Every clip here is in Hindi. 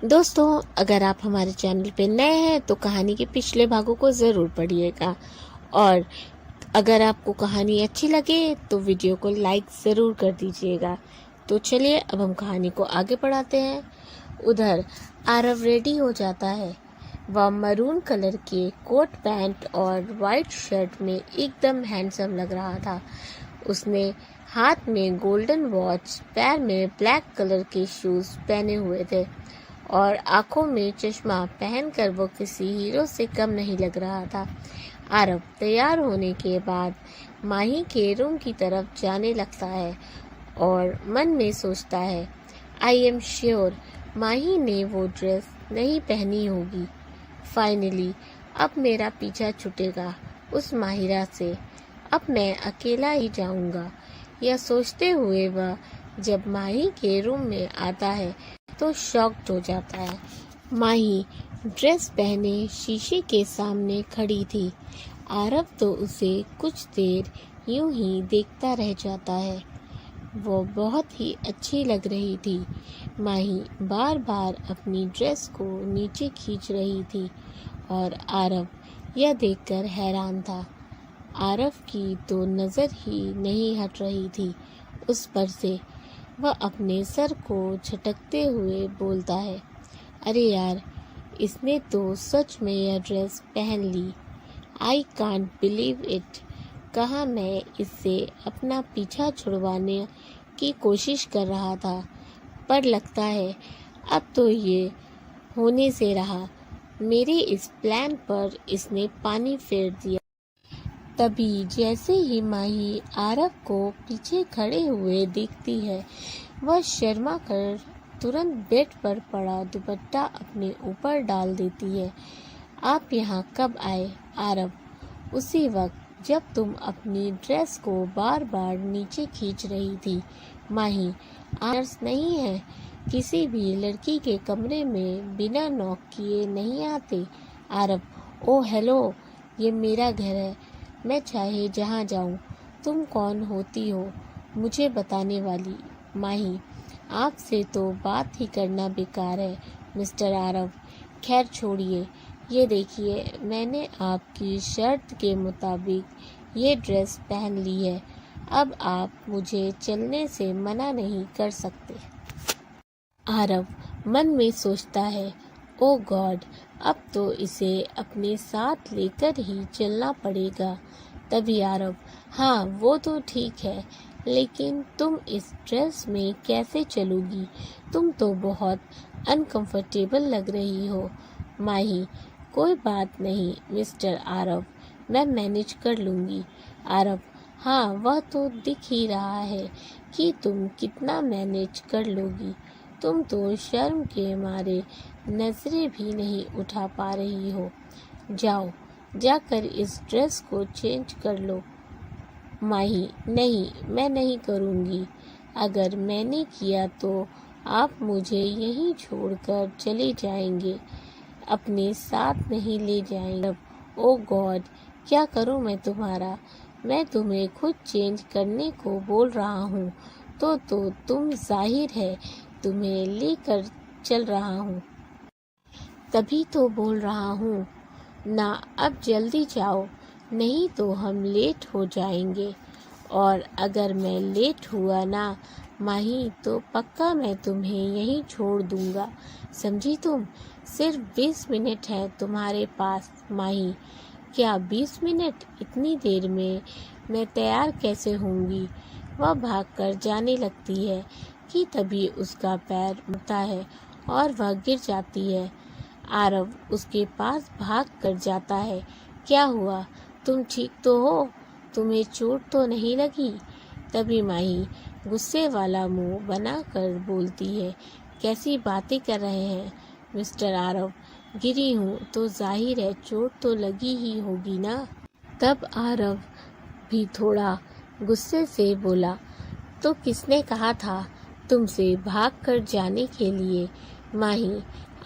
दोस्तों, अगर आप हमारे चैनल पे नए हैं तो कहानी के पिछले भागों को ज़रूर पढ़िएगा और अगर आपको कहानी अच्छी लगे तो वीडियो को लाइक ज़रूर कर दीजिएगा। तो चलिए अब हम कहानी को आगे बढ़ाते हैं। उधर आरव रेडी हो जाता है। वह मरून कलर के कोट पैंट और वाइट शर्ट में एकदम हैंडसम लग रहा था। उसने हाथ में गोल्डन वॉच, पैर में ब्लैक कलर के शूज़ पहने हुए थे और आंखों में चश्मा पहनकर वो किसी हीरो से कम नहीं लग रहा था। आरव तैयार होने के बाद माही के रूम की तरफ जाने लगता है और मन में सोचता है, आई एम श्योर माही ने वो ड्रेस नहीं पहनी होगी। फाइनली अब मेरा पीछा छूटेगा उस माहिरा से। अब मैं अकेला ही जाऊंगा। यह सोचते हुए वह जब माही के रूम में आता है तो शॉक्ड हो जाता है। माही ड्रेस पहने शीशे के सामने खड़ी थी। आरव तो उसे कुछ देर यूं ही देखता रह जाता है। वो बहुत ही अच्छी लग रही थी। माही बार बार अपनी ड्रेस को नीचे खींच रही थी और आरव यह देखकर हैरान था। आरव की तो नज़र ही नहीं हट रही थी उस पर से। वह अपने सर को झटकते हुए बोलता है, अरे यार, इसने तो सच में यह ड्रेस पहन ली। I can't believe it. कहा मैं इससे अपना पीछा छुड़वाने की कोशिश कर रहा था, पर लगता है अब तो ये होने से रहा। मेरे इस प्लान पर इसने पानी फेर दिया। तभी जैसे ही माही आरव को पीछे खड़े हुए देखती है, वह शर्मा कर तुरंत बेड पर पड़ा दुपट्टा अपने ऊपर डाल देती है। आप यहाँ कब आए आरव? उसी वक्त जब तुम अपनी ड्रेस को बार बार नीचे खींच रही थी। माही, आर्स नहीं है। किसी भी लड़की के कमरे में बिना नॉक किए नहीं आते। आरव, ओ हेलो, ये मेरा घर है। मैं चाहे जहाँ जाऊँ। तुम कौन होती हो मुझे बताने वाली? माही, आपसे तो बात ही करना बेकार है मिस्टर आरव। खैर छोड़िए, ये देखिए मैंने आपकी शर्त के मुताबिक ये ड्रेस पहन ली है। अब आप मुझे चलने से मना नहीं कर सकते। आरव मन में सोचता है, ओ गॉड, अब तो इसे अपने साथ लेकर ही चलना पड़ेगा। तभी आरव, हाँ वो तो ठीक है, लेकिन तुम इस ड्रेस में कैसे चलोगी? तुम तो बहुत अनकंफर्टेबल लग रही हो। माही, कोई बात नहीं मिस्टर आरव, मैं मैनेज कर लूँगी। आरव, हाँ वह तो दिख ही रहा है कि तुम कितना मैनेज कर लोगी। तुम तो शर्म के मारे नजरें भी नहीं उठा पा रही हो। जाओ, जाकर इस ड्रेस को चेंज कर लो। माही, नहीं, मैं नहीं करूँगी। अगर मैंने किया तो आप मुझे यहीं छोड़कर चले जाएंगे, अपने साथ नहीं ले जाएंगे। ओ गॉड, क्या करूँ मैं तुम्हारा? मैं तुम्हें खुद चेंज करने को बोल रहा हूँ तो तुम जाहिर है तुम्हें लेकर चल रहा हूँ। तभी तो बोल रहा हूँ ना, अब जल्दी जाओ, नहीं तो हम लेट हो जाएंगे। और अगर मैं लेट हुआ ना माही, तो पक्का मैं तुम्हें यहीं छोड़ दूँगा, समझी तुम? सिर्फ 20 मिनट है तुम्हारे पास माही। क्या 20 मिनट? इतनी देर में मैं तैयार कैसे होंगी? वह भागकर जाने लगती है कि तभी उसका पैर मुड़ता है और वह गिर जाती है। आरव उसके पास भाग कर जाता है। क्या हुआ? तुम ठीक तो हो? तुम्हें चोट तो नहीं लगी? तभी माही गुस्से वाला मुंह बनाकर बोलती है, कैसी बातें कर रहे हैं मिस्टर आरव? गिरी हूँ तो जाहिर है चोट तो लगी ही होगी ना। तब आरव भी थोड़ा गुस्से से बोला, तो किसने कहा था तुमसे भाग कर जाने के लिए? माही,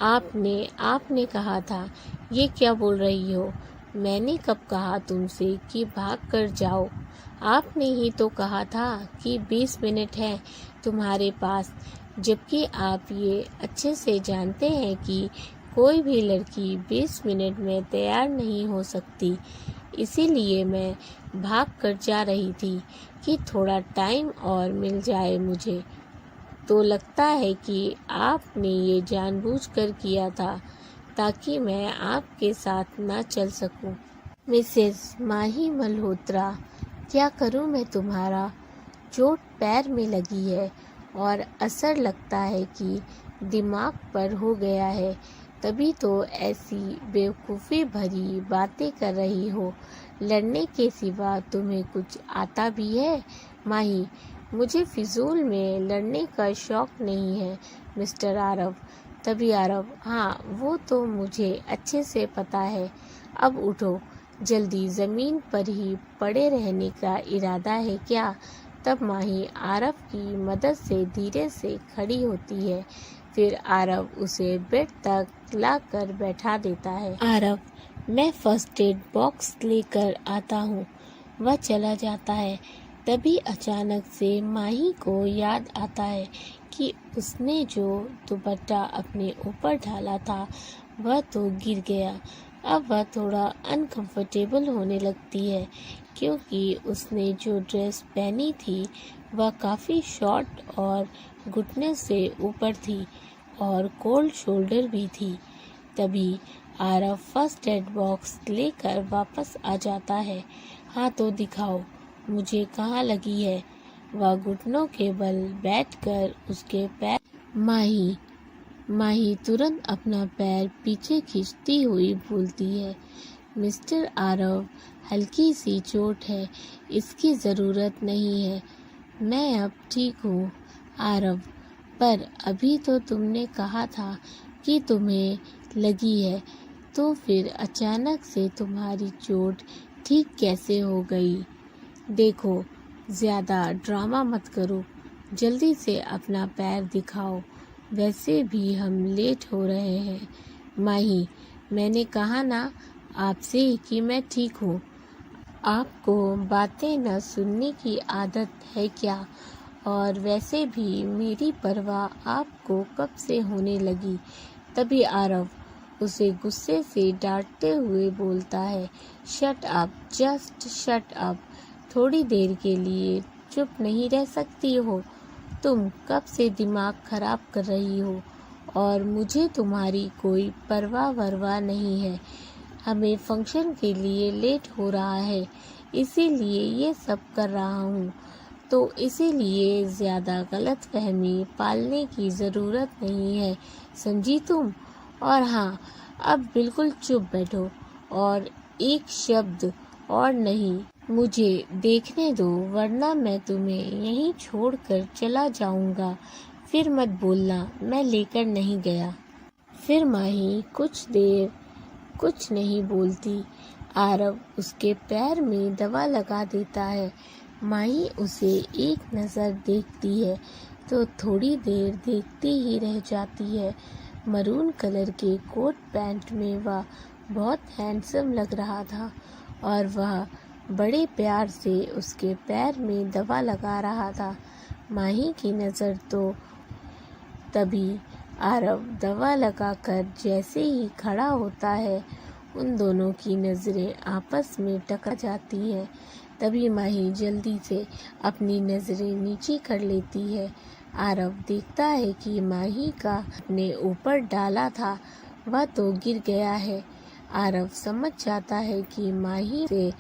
आपने कहा था। ये क्या बोल रही हो? मैंने कब कहा तुमसे कि भाग कर जाओ? आपने ही तो कहा था कि 20 मिनट है तुम्हारे पास। जबकि आप ये अच्छे से जानते हैं कि कोई भी लड़की 20 मिनट में तैयार नहीं हो सकती। इसीलिए मैं भाग कर जा रही थी कि थोड़ा टाइम और मिल जाए मुझे। तो लगता है कि आपने ये जानबूझकर किया था ताकि मैं आपके साथ ना चल सकूं। मिसेस माही मल्होत्रा, क्या करूं मैं तुम्हारा? चोट पैर में लगी है और असर लगता है कि दिमाग पर हो गया है, तभी तो ऐसी बेवकूफ़ी भरी बातें कर रही हो। लड़ने के सिवा तुम्हें कुछ आता भी है? माही, मुझे फिजूल में लड़ने का शौक नहीं है मिस्टर आरव। तभी आरव, हाँ वो तो मुझे अच्छे से पता है। अब उठो, जल्दी ज़मीन पर ही पड़े रहने का इरादा है क्या? तब माही आरव की मदद से धीरे से खड़ी होती है। फिर आरव उसे बेड तक लाकर बैठा देता है। आरव, मैं फर्स्ट एड बॉक्स लेकर आता हूँ। वह चला जाता है। तभी अचानक से माही को याद आता है कि उसने जो दुपट्टा अपने ऊपर डाला था वह तो गिर गया। अब वह थोड़ा अनकंफर्टेबल होने लगती है क्योंकि उसने जो ड्रेस पहनी थी वह काफ़ी शॉर्ट और घुटने से ऊपर थी और कोल्ड शोल्डर भी थी। तभी आरव फर्स्ट एड बॉक्स लेकर वापस आ जाता है। हाँ तो दिखाओ मुझे कहाँ लगी है। वह घुटनों के बल बैठकर उसके पैर माही तुरंत अपना पैर पीछे खींचती हुई बोलती है, मिस्टर आरव, हल्की सी चोट है, इसकी ज़रूरत नहीं है। मैं अब ठीक हूँ। आरव, पर अभी तो तुमने कहा था कि तुम्हें लगी है, तो फिर अचानक से तुम्हारी चोट ठीक कैसे हो गई? देखो, ज़्यादा ड्रामा मत करो, जल्दी से अपना पैर दिखाओ, वैसे भी हम लेट हो रहे हैं। माही, मैंने कहा ना आपसे कि मैं ठीक हूँ। आपको बातें न सुनने की आदत है क्या? और वैसे भी मेरी परवाह आपको कब से होने लगी? तभी आरव उसे गुस्से से डांटते हुए बोलता है, shut up, just shut up. थोड़ी देर के लिए चुप नहीं रह सकती हो? तुम कब से दिमाग खराब कर रही हो और मुझे तुम्हारी कोई परवाह वरवाह नहीं है। हमें फंक्शन के लिए लेट हो रहा है, इसीलिए ये सब कर रहा हूँ। तो इसीलिए ज़्यादा गलतफहमी पालने की ज़रूरत नहीं है, समझी तुम? और हाँ, अब बिल्कुल चुप बैठो और एक शब्द और नहीं। मुझे देखने दो, वरना मैं तुम्हें यहीं छोड़कर चला जाऊंगा। फिर मत बोलना मैं लेकर नहीं गया। फिर माही कुछ देर कुछ नहीं बोलती। आरव उसके पैर में दवा लगा देता है। माही उसे एक नज़र देखती है तो थोड़ी देर देखती ही रह जाती है। मरून कलर के कोट पैंट में वह बहुत हैंडसम लग रहा था और वह बड़े प्यार से उसके पैर में दवा लगा रहा था। माही की नज़र तो तभी आरव दवा लगाकर जैसे ही खड़ा होता है, उन दोनों की नज़रें आपस में टकरा जाती हैं। तभी माही जल्दी से अपनी नज़रें नीचे कर लेती है। आरव देखता है कि माही का अपने ऊपर डाला था वह तो गिर गया है। आरव समझ जाता है कि माही से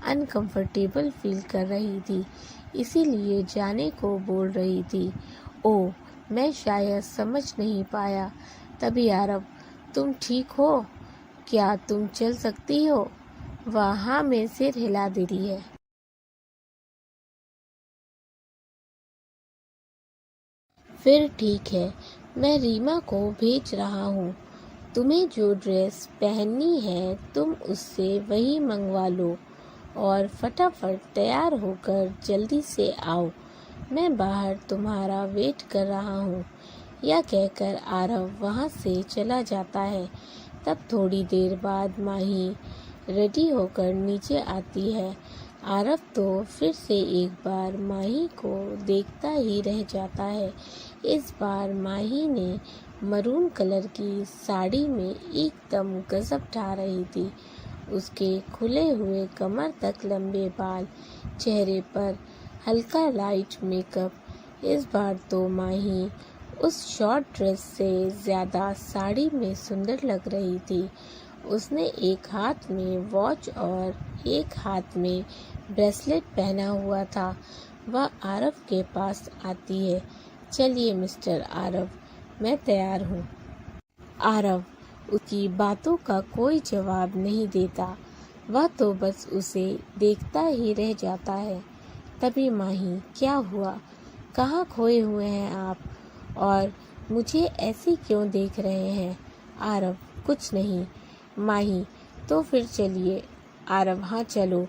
अनकंफर्टेबल फील कर रही थी, इसीलिए जाने को बोल रही थी। ओह, मैं शायद समझ नहीं पाया। तभी आरव, तुम ठीक हो? क्या तुम चल सकती हो? वह हाँ में सिर हिला दे रही है। फिर ठीक है, मैं रीमा को भेज रहा हूँ। तुम्हें जो ड्रेस पहननी है तुम उससे वही मंगवा लो और फटाफट तैयार होकर जल्दी से आओ। मैं बाहर तुम्हारा वेट कर रहा हूँ। यह कहकर आरव वहाँ से चला जाता है। तब थोड़ी देर बाद माही रेडी होकर नीचे आती है। आरव तो फिर से एक बार माही को देखता ही रह जाता है। इस बार माही ने मरून कलर की साड़ी में एकदम गजब ढा रही थी। उसके खुले हुए कमर तक लंबे बाल, चेहरे पर हल्का लाइट मेकअप। इस बार तो माही उस शॉर्ट ड्रेस से ज़्यादा साड़ी में सुंदर लग रही थी। उसने एक हाथ में वॉच और एक हाथ में ब्रेसलेट पहना हुआ था। वह आरव के पास आती है। चलिए मिस्टर आरव, मैं तैयार हूँ। आरव उसकी बातों का कोई जवाब नहीं देता। वह तो बस उसे देखता ही रह जाता है। तभी माही, क्या हुआ? कहाँ खोए हुए हैं आप? और मुझे ऐसे क्यों देख रहे हैं? आरव, कुछ नहीं। माही, तो फिर चलिए। आरव, हाँ चलो।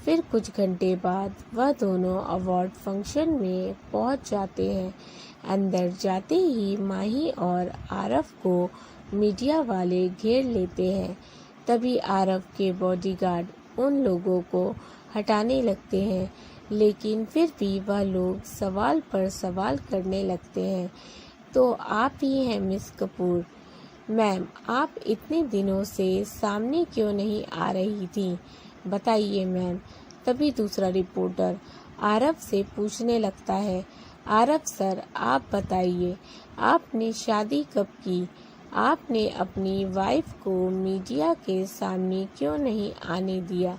फिर कुछ घंटे बाद वह दोनों अवार्ड फंक्शन में पहुंच जाते हैं। अंदर जाते ही माही और आरव को मीडिया वाले घेर लेते हैं। तभी आरव के बॉडीगार्ड उन लोगों को हटाने लगते हैं, लेकिन फिर भी वह लोग सवाल पर सवाल करने लगते हैं। तो आप ही हैं मिस कपूर? मैम, आप इतने दिनों से सामने क्यों नहीं आ रही थी? बताइए मैम। तभी दूसरा रिपोर्टर आरव से पूछने लगता है, आरव सर, आप बताइए, आपने शादी कब की? आपने अपनी वाइफ को मीडिया के सामने क्यों नहीं आने दिया?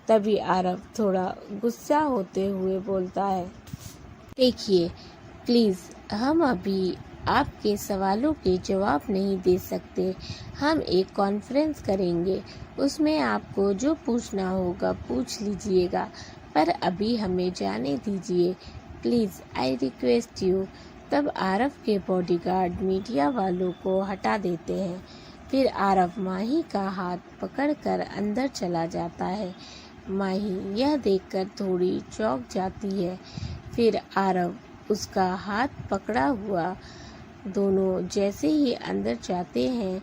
तभी आरव थोड़ा गुस्सा होते हुए बोलता है, देखिए प्लीज़, हम अभी आपके सवालों के जवाब नहीं दे सकते। हम एक कॉन्फ्रेंस करेंगे, उसमें आपको जो पूछना होगा पूछ लीजिएगा, पर अभी हमें जाने दीजिए प्लीज़, आई रिक्वेस्ट यू। तब आरव के बॉडीगार्ड मीडिया वालों को हटा देते हैं। फिर आरव माही का हाथ पकड़कर अंदर चला जाता है। माही यह देखकर थोड़ी चौंक जाती है। फिर आरव उसका हाथ पकड़ा हुआ दोनों जैसे ही अंदर जाते हैं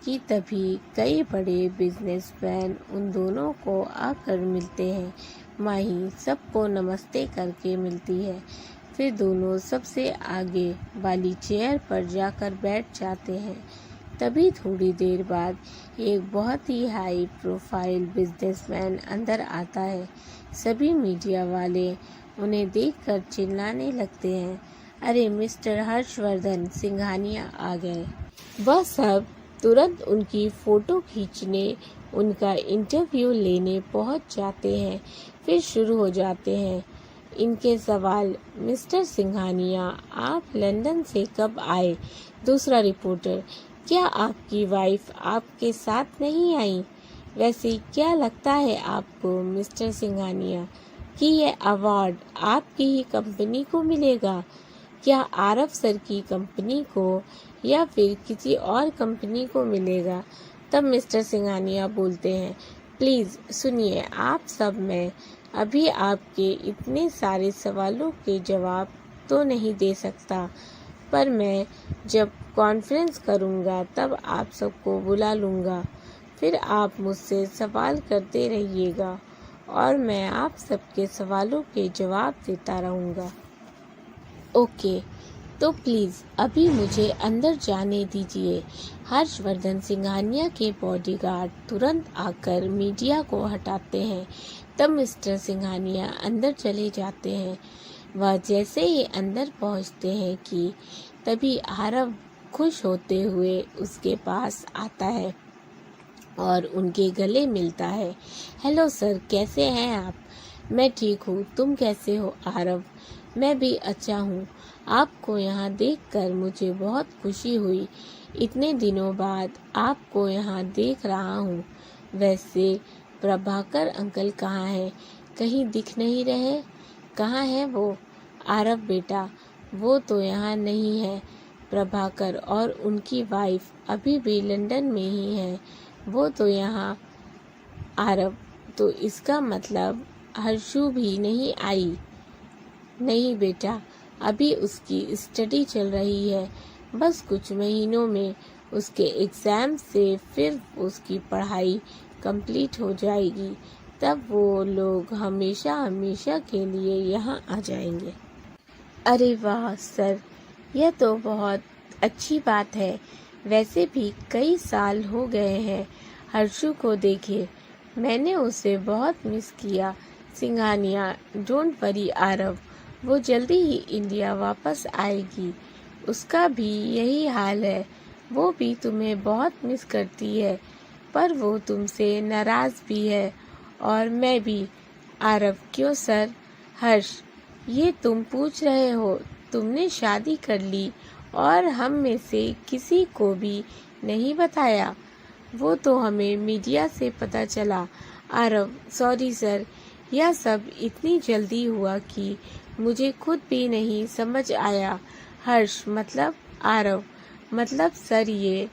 कि तभी कई बड़े बिजनेसमैन उन दोनों को आकर मिलते हैं। माही सबको नमस्ते करके मिलती है। फिर दोनों सबसे आगे वाली चेयर पर जाकर बैठ जाते हैं। तभी थोड़ी देर बाद एक बहुत ही हाई प्रोफाइल बिजनेसमैन अंदर आता है। सभी मीडिया वाले उन्हें देखकर चिल्लाने लगते हैं, अरे मिस्टर हर्षवर्धन सिंघानिया आ गए। वह सब तुरंत उनकी फ़ोटो खींचने, उनका इंटरव्यू लेने पहुंच जाते हैं। फिर शुरू हो जाते हैं इनके सवाल, मिस्टर सिंघानिया, आप लंदन से कब आए? दूसरा रिपोर्टर, क्या आपकी वाइफ आपके साथ नहीं आई? वैसे क्या लगता है आपको मिस्टर सिंघानिया कि यह अवार्ड आपकी ही कंपनी को मिलेगा? क्या आरव सर की कंपनी को या फिर किसी और कंपनी को मिलेगा? तब मिस्टर सिंघानिया बोलते हैं, प्लीज़ सुनिए आप सब, मैं अभी आपके इतने सारे सवालों के जवाब तो नहीं दे सकता, पर मैं जब कॉन्फ्रेंस करूंगा तब आप सबको बुला लूँगा। फिर आप मुझसे सवाल करते रहिएगा और मैं आप सबके सवालों के जवाब देता रहूँगा। ओके, तो प्लीज़ अभी मुझे अंदर जाने दीजिए। हर्षवर्धन सिंघानिया के बॉडीगार्ड तुरंत आकर मीडिया को हटाते हैं। तब मिस्टर सिंघानिया अंदर चले जाते हैं। वह जैसे ही अंदर पहुंचते हैं कि तभी आरव खुश होते हुए उसके पास आता है और उनके गले मिलता है। हेलो सर, कैसे हैं आप? मैं ठीक हूँ, तुम कैसे हो आरव? मैं भी अच्छा हूँ। आपको यहाँ देखकर मुझे बहुत खुशी हुई। इतने दिनों बाद आपको यहाँ देख रहा हूँ। वैसे प्रभाकर अंकल कहाँ हैं? कहीं दिख नहीं रहे। कहाँ है वो? आरव बेटा, वो तो यहाँ नहीं है। प्रभाकर और उनकी वाइफ अभी भी लंदन में ही हैं। वो तो यहाँ। आरव, तो इसका मतलब हर्षू भी नहीं आई? नहीं बेटा, अभी उसकी स्टडी चल रही है। बस कुछ महीनों में उसके एग्ज़ाम से फिर उसकी पढ़ाई कंप्लीट हो जाएगी। तब वो लोग हमेशा हमेशा के लिए यहाँ आ जाएंगे। अरे वाह सर, यह तो बहुत अच्छी बात है। वैसे भी कई साल हो गए हैं हर्षु को देखे। मैंने उसे बहुत मिस किया। सिंघानिया, डोंट वरी आरव, वो जल्दी ही इंडिया वापस आएगी। उसका भी यही हाल है। वो भी तुम्हें बहुत मिस करती है, पर वो तुमसे नाराज़ भी है और मैं भी। आरव, क्यों सर? हर्ष, ये तुम पूछ रहे हो? तुमने शादी कर ली और हम में से किसी को भी नहीं बताया। वो तो हमें मीडिया से पता चला। आरव, सॉरी सर, यह सब इतनी जल्दी हुआ कि मुझे खुद भी नहीं समझ आया। हर्ष, मतलब? आरव, मतलब सर, ये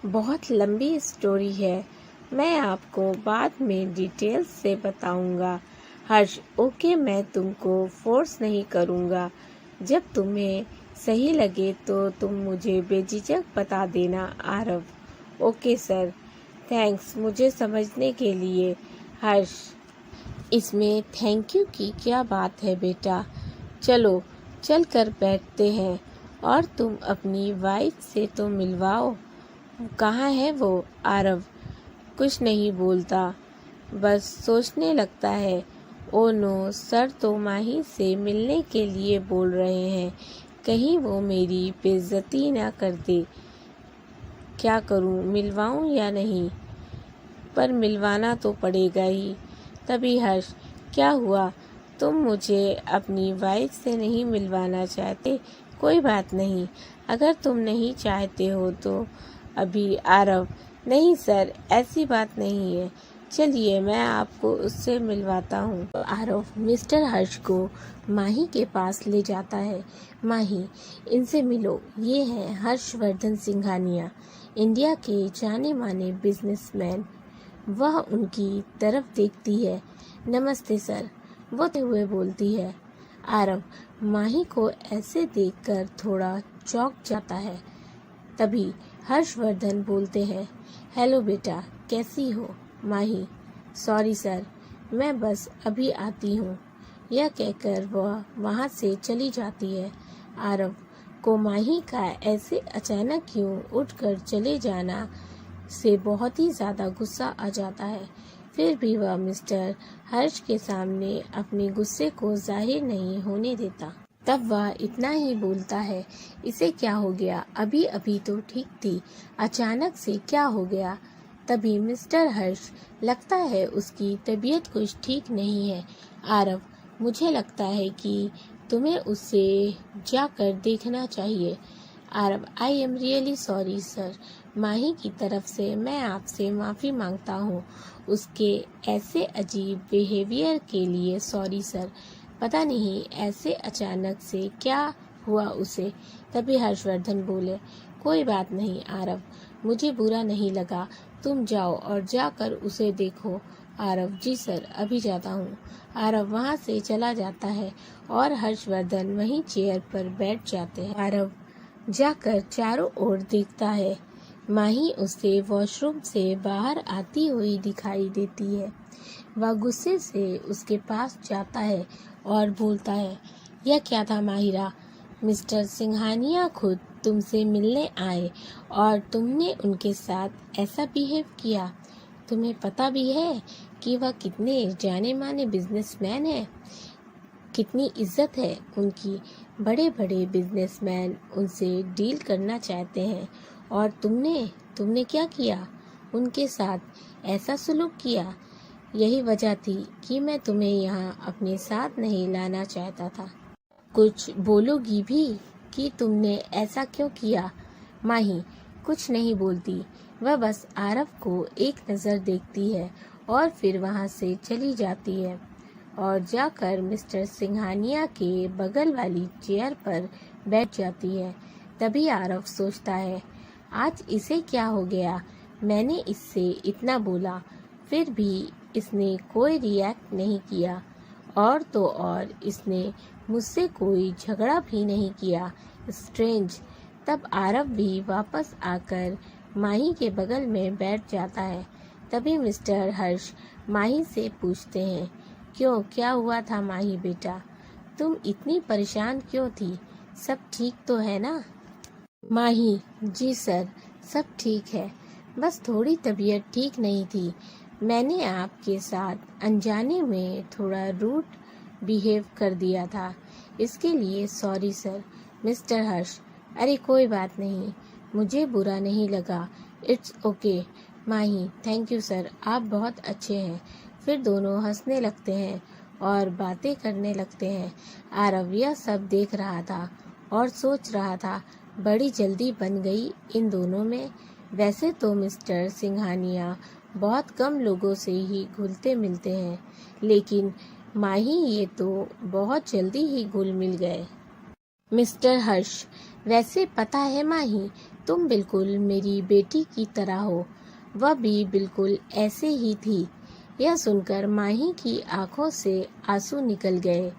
बहुत लंबी स्टोरी है। मैं आपको बाद में डिटेल्स से बताऊंगा। हर्ष, ओके, मैं तुमको फोर्स नहीं करूंगा। जब तुम्हें सही लगे तो तुम मुझे बेझिझक बता देना। आरव, ओके सर, थैंक्स मुझे समझने के लिए। हर्ष, इसमें थैंक यू की क्या बात है बेटा। चलो चल कर बैठते हैं और तुम अपनी वाइफ से तो मिलवाओ। कहाँ है वो? आरव, कुछ नहीं बोलता, बस सोचने लगता है। ओ नो, सर तो माही से मिलने के लिए बोल रहे हैं। कहीं वो मेरी बेइज्जती ना कर दे। क्या करूं, मिलवाऊं या नहीं? पर मिलवाना तो पड़ेगा ही। तभी हर्ष, क्या हुआ? तुम मुझे अपनी वाइफ से नहीं मिलवाना चाहते? कोई बात नहीं, अगर तुम नहीं चाहते हो तो अभी। आरव, नहीं सर, ऐसी बात नहीं है। चलिए मैं आपको उससे मिलवाता हूँ। आरव मिस्टर हर्ष को माही के पास ले जाता है। माही, इनसे मिलो, ये हैं हर्षवर्धन सिंघानिया, इंडिया के जाने माने बिजनेसमैन। वह उनकी तरफ देखती है। नमस्ते सर, वो हुए बोलती है। आरव माही को ऐसे देखकर थोड़ा चौंक जाता है। तभी हर्षवर्धन बोलते हैं, हेलो बेटा, कैसी हो? माही, सॉरी सर, मैं बस अभी आती हूँ। यह कहकर वह वहाँ से चली जाती है। आरव को माही का ऐसे अचानक क्यों उठकर चले जाना से बहुत ही ज़्यादा गुस्सा आ जाता है। फिर भी वह मिस्टर हर्ष के सामने अपने गुस्से को जाहिर नहीं होने देता। तब वह इतना ही बोलता है, इसे क्या हो गया? अभी अभी तो ठीक थी, अचानक से क्या हो गया? तभी मिस्टर हर्ष, लगता है उसकी तबीयत कुछ ठीक नहीं है। आरव, मुझे लगता है कि तुम्हें उससे जाकर देखना चाहिए। Aarav, I am really sorry sir, Mahi की तरफ से मैं आपसे माफ़ी मांगता हूँ। उसके ऐसे अजीब बिहेवियर के लिए सॉरी सर। पता नहीं ऐसे अचानक से क्या हुआ उसे। तभी हर्षवर्धन बोले, कोई बात नहीं आरव, मुझे बुरा नहीं लगा। तुम जाओ और जाकर उसे देखो। आरव, जी सर, अभी जाता हूँ। आरव वहाँ से चला जाता है और हर्षवर्धन वहीं चेयर पर बैठ जाते हैं। आरव जाकर चारों ओर देखता है। माही उसे वॉशरूम से बाहर आती हुई दिखाई देती है। वह गुस्से से उसके पास जाता है और बोलता है, यह क्या था माहिरा? मिस्टर सिंघानिया खुद तुमसे मिलने आए और तुमने उनके साथ ऐसा बिहेव किया। तुम्हें पता भी है कि वह कितने जाने माने बिजनेसमैन हैं, कितनी इज्जत है उनकी। बड़े बड़े बिजनेसमैन उनसे डील करना चाहते हैं और तुमने क्या किया? उनके साथ ऐसा सलूक किया। यही वजह थी कि मैं तुम्हें यहाँ अपने साथ नहीं लाना चाहता था। कुछ बोलोगी भी कि तुमने ऐसा क्यों किया? माही कुछ नहीं बोलती। वह बस आरव को एक नज़र देखती है और फिर वहाँ से चली जाती है और जाकर मिस्टर सिंघानिया के बगल वाली चेयर पर बैठ जाती है। तभी आरव सोचता है, आज इसे क्या हो गया? मैंने इससे इतना बोला, फिर भी इसने कोई रिएक्ट नहीं किया, और तो और इसने मुझसे कोई झगड़ा भी नहीं किया। स्ट्रेंज। तब आरव भी वापस आकर माही के बगल में बैठ जाता है। तभी मिस्टर हर्ष माही से पूछते हैं, क्यों, क्या हुआ था माही बेटा? तुम इतनी परेशान क्यों थी? सब ठीक तो है ना? माही, जी सर, सब ठीक है। बस थोड़ी तबीयत ठीक नहीं थी। मैंने आपके साथ अनजाने में थोड़ा रूड बिहेव कर दिया था। इसके लिए सॉरी सर। मिस्टर हर्ष, अरे कोई बात नहीं, मुझे बुरा नहीं लगा। It's okay. Mahi, thank you sir, आप बहुत अच्छे हैं। फिर दोनों हंसने लगते हैं और बातें करने लगते हैं। आरव यह सब देख रहा था और सोच रहा था, बड़ी जल्दी बन गई इन दोनों में। वैसे तो मिस्टर सिंघानिया बहुत कम लोगों से ही घुलते मिलते हैं, लेकिन माही ये तो बहुत जल्दी ही घुल मिल गए। मिस्टर हर्ष, वैसे पता है माही, तुम बिल्कुल मेरी बेटी की तरह हो। वह भी बिल्कुल ऐसे ही थी। यह सुनकर माही की आंखों से आंसू निकल गए।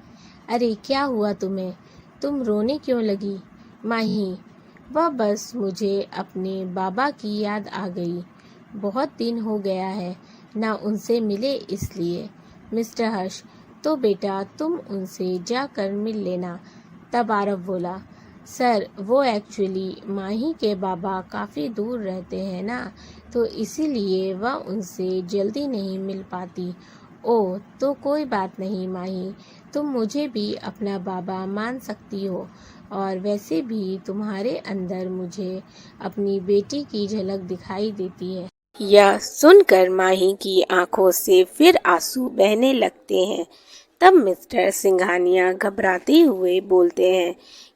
अरे क्या हुआ तुम्हें? तुम रोने क्यों लगी? माही, वह बस मुझे अपने बाबा की याद आ गई। बहुत दिन हो गया है ना उनसे मिले, इसलिए। मिस्टर हर्ष, तो बेटा तुम उनसे जाकर मिल लेना। तब आरव बोला, सर वो एक्चुअली माही के बाबा काफ़ी दूर रहते हैं ना, तो इसीलिए वह उनसे जल्दी नहीं मिल पाती। ओह, तो कोई बात नहीं माही, तुम मुझे भी अपना बाबा मान सकती हो। और वैसे भी तुम्हारे अंदर मुझे अपनी बेटी की झलक दिखाई देती है। यह सुनकर माही की आंखों से फिर आंसू बहने लगते हैं। तब मिस्टर सिंघानिया घबराते हुए बोलते हैं,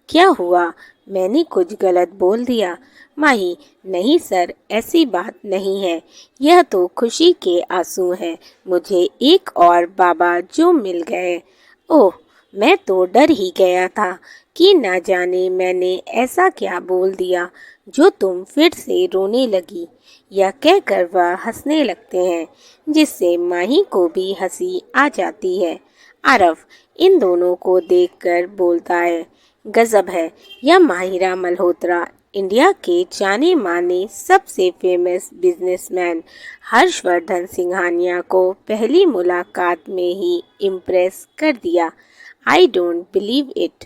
क्या हुआ? मैंने कुछ गलत बोल दिया? माही, नहीं सर, ऐसी बात नहीं है। यह तो खुशी के आंसू हैं। मुझे एक और बाबा जो मिल गए। ओह, मैं तो डर ही गया था कि ना जाने मैंने ऐसा क्या बोल दिया जो तुम फिर से रोने लगी। यह कहकर वह हंसने लगते हैं, जिससे माही को भी हंसी आ जाती है। आरव इन दोनों को देखकर बोलता है, गजब है, यह माहिरा मल्होत्रा इंडिया के जाने माने सबसे फेमस बिजनेसमैन हर्षवर्धन सिंघानिया को पहली मुलाकात में ही इम्प्रेस कर दिया। I don't believe it.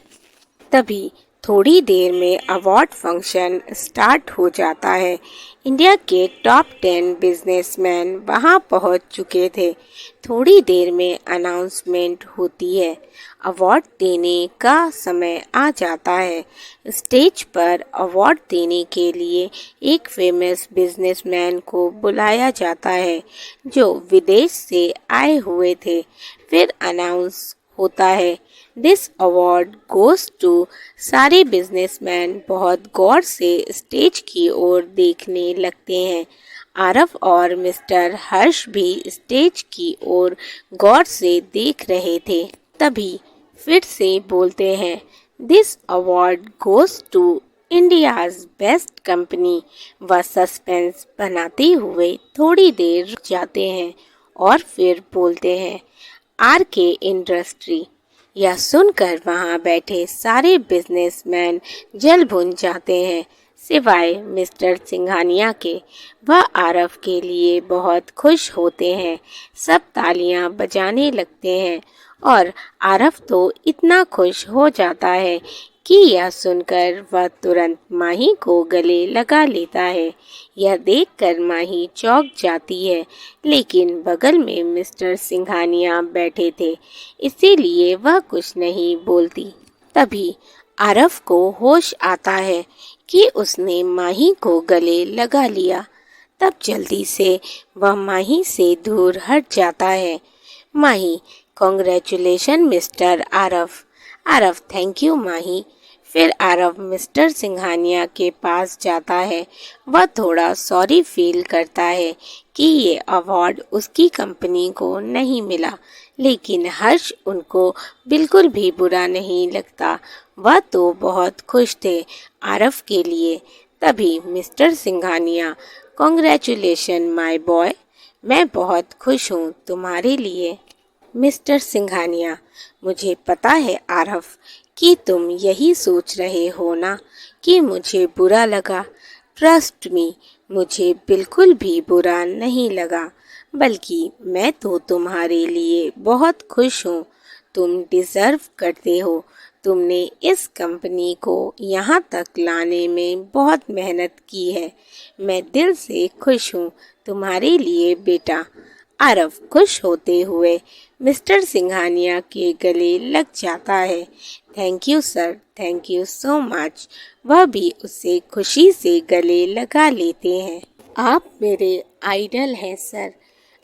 तभी थोड़ी देर में अवार्ड फंक्शन स्टार्ट हो जाता है। इंडिया के टॉप 10 बिजनेसमैन वहां पहुंच चुके थे। थोड़ी देर में अनाउंसमेंट होती है। अवार्ड देने का समय आ जाता है। स्टेज पर अवार्ड देने के लिए एक फेमस बिजनेसमैन को बुलाया जाता है जो विदेश से आए हुए थे। फिर अनाउंस होता है, दिस अवार्ड गोज टू। सारे बिजनेसमैन बहुत गौर से स्टेज की ओर देखने लगते हैं। आरव और मिस्टर हर्ष भी स्टेज की ओर गौर से देख रहे थे। तभी फिर से बोलते हैं, this award goes to India's best company. वह सस्पेंस बनाते हुए थोड़ी देर रुक जाते हैं और फिर बोलते हैं, आर के इंडस्ट्री। यह सुनकर वहां बैठे सारे बिजनेसमैन जल भुन जाते हैं, सिवाय मिस्टर सिंघानिया के। वह आरव के लिए बहुत खुश होते हैं। सब तालियां बजाने लगते हैं और आरव तो इतना खुश हो जाता है कि यह सुनकर वह तुरंत माही को गले लगा लेता है। यह देखकर माही चौंक जाती है, लेकिन बगल में मिस्टर सिंघानिया बैठे थे, इसीलिए वह कुछ नहीं बोलती। तभी आरव को होश आता है कि उसने माही को गले लगा लिया। तब जल्दी से वह माही से दूर हट जाता है। Mahi, congratulation Mr Aarav. Aarav, thank you Mahi. फिर आरव मिस्टर सिंघानिया के पास जाता है। वह थोड़ा सॉरी फील करता है कि ये अवार्ड उसकी कंपनी को नहीं मिला, लेकिन हर्ष उनको बिल्कुल भी बुरा नहीं लगता। वह तो बहुत खुश थे आरव के लिए। तभी mister Singhania, congratulation my boy, मैं बहुत खुश हूँ तुम्हारे लिए। मिस्टर सिंघानिया, मुझे पता है आरव कि तुम यही सोच रहे हो ना कि मुझे बुरा लगा। ट्रस्ट मी, मुझे बिल्कुल भी बुरा नहीं लगा, बल्कि मैं तो तुम्हारे लिए बहुत खुश हूँ। तुम डिजर्व करते हो। तुमने इस कंपनी को यहाँ तक लाने में बहुत मेहनत की है। मैं दिल से खुश हूँ तुम्हारे लिए बेटा। आरव खुश होते हुए मिस्टर सिंघानिया के गले लग जाता है। Thank you sir, thank you so much. वह भी उससे खुशी से गले लगा लेते हैं। आप मेरे आइडल हैं सर।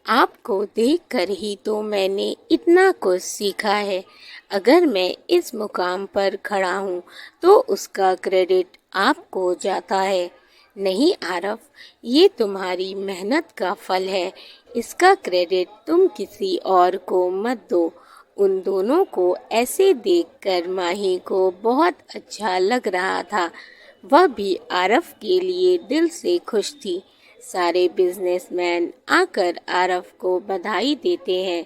आपको देखकर ही तो मैंने इतना कुछ सीखा है। अगर मैं इस मुकाम पर खड़ा हूँ तो उसका क्रेडिट आपको जाता है। नहीं आरव, ये तुम्हारी मेहनत का फल है। इसका क्रेडिट तुम किसी और को मत दो। उन दोनों को ऐसे देखकर माही को बहुत अच्छा लग रहा था। वह भी आरव के लिए दिल से खुश थी। सारे बिजनेसमैन आकर आरव को बधाई देते हैं।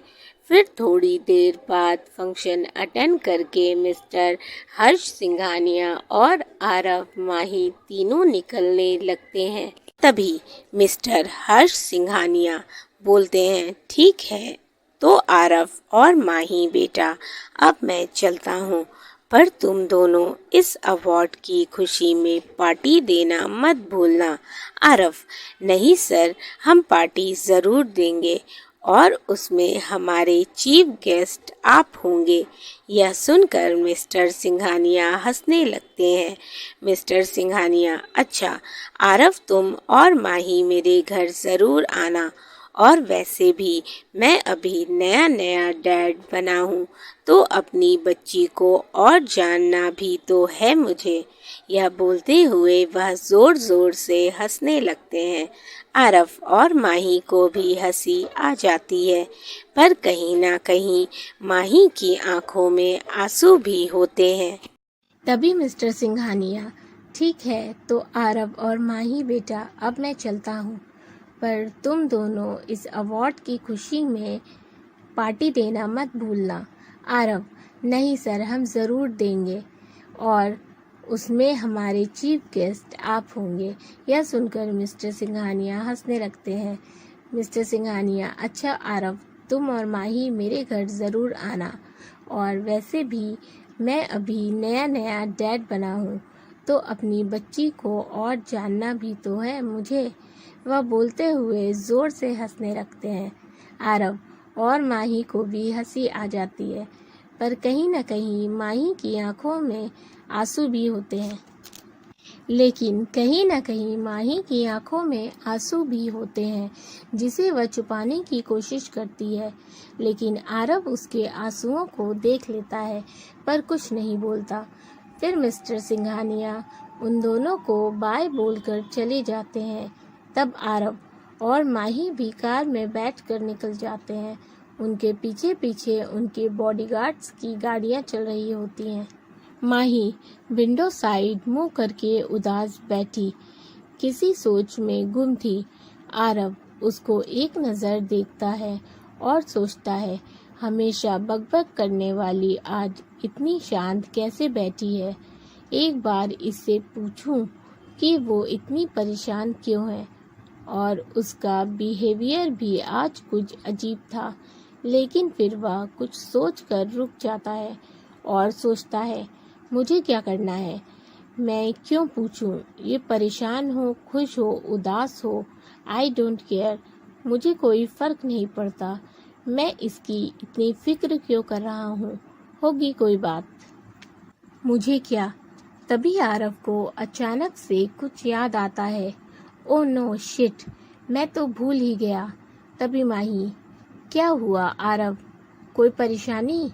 फिर थोड़ी देर बाद फंक्शन अटेंड करके मिस्टर हर्ष सिंघानिया और आरव माही तीनों निकलने लगते हैं। तभी मिस्टर हर्ष सिंघानिया बोलते हैं, ठीक है तो आरव और माही बेटा, अब मैं चलता हूँ, पर तुम दोनों इस अवार्ड की खुशी में पार्टी देना मत भूलना। आरव, नहीं सर, हम पार्टी ज़रूर देंगे और उसमें हमारे चीफ गेस्ट आप होंगे। यह सुनकर मिस्टर सिंघानिया हंसने लगते हैं। मिस्टर सिंघानिया, अच्छा आरव, तुम और माही मेरे घर ज़रूर आना। और वैसे भी मैं अभी नया नया डैड बना हूँ तो अपनी बच्ची को और जानना भी तो है मुझे। यह बोलते हुए वह ज़ोर ज़ोर से हंसने लगते हैं। आरव और माही को भी हंसी आ जाती है, पर कहीं ना कहीं माही की आंखों में आंसू भी होते हैं। तभी मिस्टर सिंघानिया, ठीक है तो आरव और माही बेटा, अब मैं चलता हूँ, पर तुम दोनों इस अवार्ड की खुशी में पार्टी देना मत भूलना। आरव, नहीं सर, हम ज़रूर देंगे और उसमें हमारे चीफ गेस्ट आप होंगे। यह सुनकर मिस्टर सिंघानिया हंसने लगते हैं। मिस्टर सिंघानिया, अच्छा आरव, तुम और माही मेरे घर ज़रूर आना। और वैसे भी मैं अभी नया नया डैड बना हूँ तो अपनी बच्ची को और जानना भी तो है मुझे। वह बोलते हुए ज़ोर से हंसने लगते हैं। आरव और माही को भी हंसी आ जाती है, पर कहीं न कहीं माही की आंखों में आंसू भी होते हैं। लेकिन कहीं न कहीं माही की आंखों में आंसू भी होते हैं, जिसे वह छुपाने की कोशिश करती है। लेकिन आरव उसके आंसुओं को देख लेता है, पर कुछ नहीं बोलता। फिर मिस्टर सिंघानिया उन दोनों को बाय बोलकर चले जाते हैं। तब आरव और माही भी कार में बैठकर निकल जाते हैं। उनके पीछे पीछे उनके बॉडीगार्ड्स की गाड़ियां चल रही होती हैं। माही विंडो साइड मुंह करके उदास बैठी किसी सोच में गुम थी। आरव उसको एक नज़र देखता है और सोचता है, हमेशा बकबक करने वाली आज इतनी शांत कैसे बैठी है। एक बार इससे पूछूं कि वो इतनी परेशान क्यों है। और उसका बिहेवियर भी आज कुछ अजीब था। लेकिन फिर वह कुछ सोचकर रुक जाता है और सोचता है, मुझे क्या करना है, मैं क्यों पूछूं। ये परेशान हो, खुश हो, उदास हो, आई डोंट केयर, मुझे कोई फर्क नहीं पड़ता। मैं इसकी इतनी फिक्र क्यों कर रहा हूँ, होगी कोई बात, मुझे क्या। तभी आरव को अचानक से कुछ याद आता है। ओ नो शिट, मैं तो भूल ही गया। तभी माही, क्या हुआ आरव, कोई परेशानी।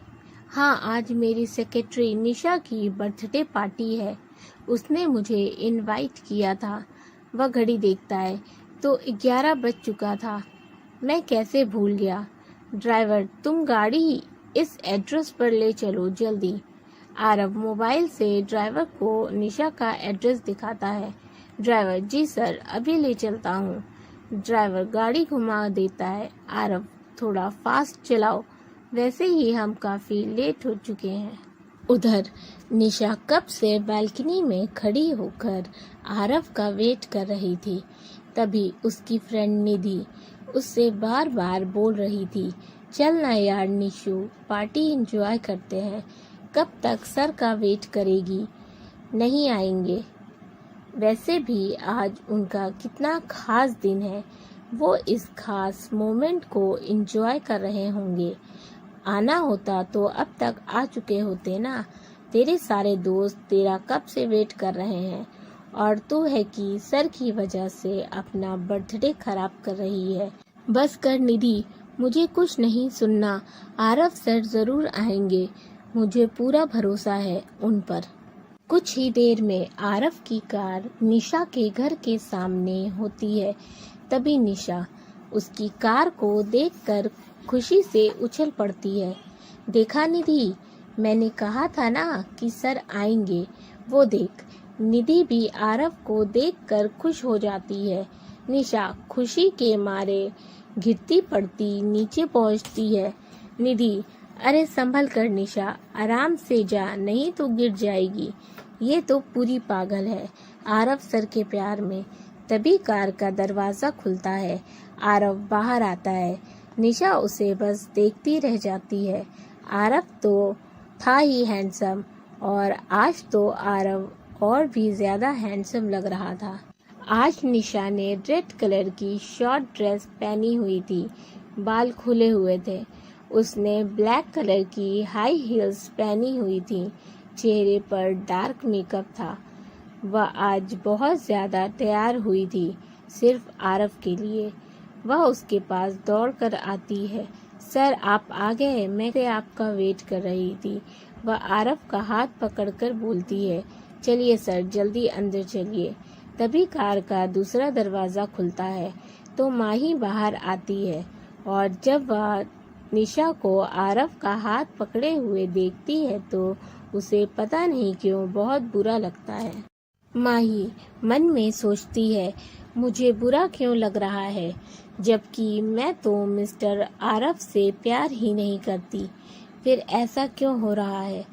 हाँ, आज मेरी सेक्रेटरी निशा की बर्थडे पार्टी है, उसने मुझे इनवाइट किया था। वह घड़ी देखता है तो 11 बज चुका था। मैं कैसे भूल गया। ड्राइवर, तुम गाड़ी इस एड्रेस पर ले चलो जल्दी। आरव मोबाइल से ड्राइवर को निशा का एड्रेस दिखाता है। ड्राइवर, जी सर, अभी ले चलता हूँ। ड्राइवर गाड़ी घुमा देता है। आरव, थोड़ा फास्ट चलाओ, वैसे ही हम काफ़ी लेट हो चुके हैं। उधर निशा कब से बालकनी में खड़ी होकर आरव का वेट कर रही थी। तभी उसकी फ्रेंड निधि उससे बार बार बोल रही थी, चल ना यार निशु, पार्टी एंजॉय करते हैं। कब तक सर का वेट करेगी? नहीं आएंगे। वैसे भी आज उनका कितना खास दिन है, वो इस खास मोमेंट को एंजॉय कर रहे होंगे। आना होता तो अब तक आ चुके होते ना। तेरे सारे दोस्त तेरा कब से वेट कर रहे हैं और तू है कि सर की वजह से अपना बर्थडे खराब कर रही है। बस कर निधि, मुझे कुछ नहीं सुनना। आरव सर जरूर आएंगे, मुझे पूरा भरोसा है उन पर। कुछ ही देर में आरव की कार निशा के घर के सामने होती है। तभी निशा उसकी कार को देखकर खुशी से उछल पड़ती है। देखा निधि, मैंने कहा था ना कि सर आएंगे। वो देख। निधि भी आरव को देखकर खुश हो जाती है। निशा खुशी के मारे गिरती पड़ती नीचे पहुंचती है। निधि, अरे संभल कर निशा, आराम से जा, नहीं तो गिर जाएगी। ये तो पूरी पागल है आरव सर के प्यार में। तभी कार का दरवाजा खुलता है। आरव बाहर आता है। निशा उसे बस देखती रह जाती है। आरव तो था ही हैंडसम और आज तो आरव और भी ज्यादा हैंडसम लग रहा था। आज निशा ने रेड कलर की शॉर्ट ड्रेस पहनी हुई थी, बाल खुले हुए थे। उसने ब्लैक कलर की हाई हील्स पहनी हुई थी, चेहरे पर डार्क मेकअप था। वह आज बहुत ज्यादा तैयार हुई थी, सिर्फ आरव के लिए। वह उसके पास दौड़कर आती है। सर आप आ गए, मैं आपका वेट कर रही थी। वह आरव का हाथ पकड़कर बोलती है, चलिए सर, जल्दी अंदर चलिए। तभी कार का दूसरा दरवाजा खुलता है तो माही बाहर आती है और जब वह निशा को आरव का हाथ पकड़े हुए देखती है तो उसे पता नहीं क्यों बहुत बुरा लगता है। माही मन में सोचती है, मुझे बुरा क्यों लग रहा है, जबकि मैं तो मिस्टर आरव से प्यार ही नहीं करती, फिर ऐसा क्यों हो रहा है।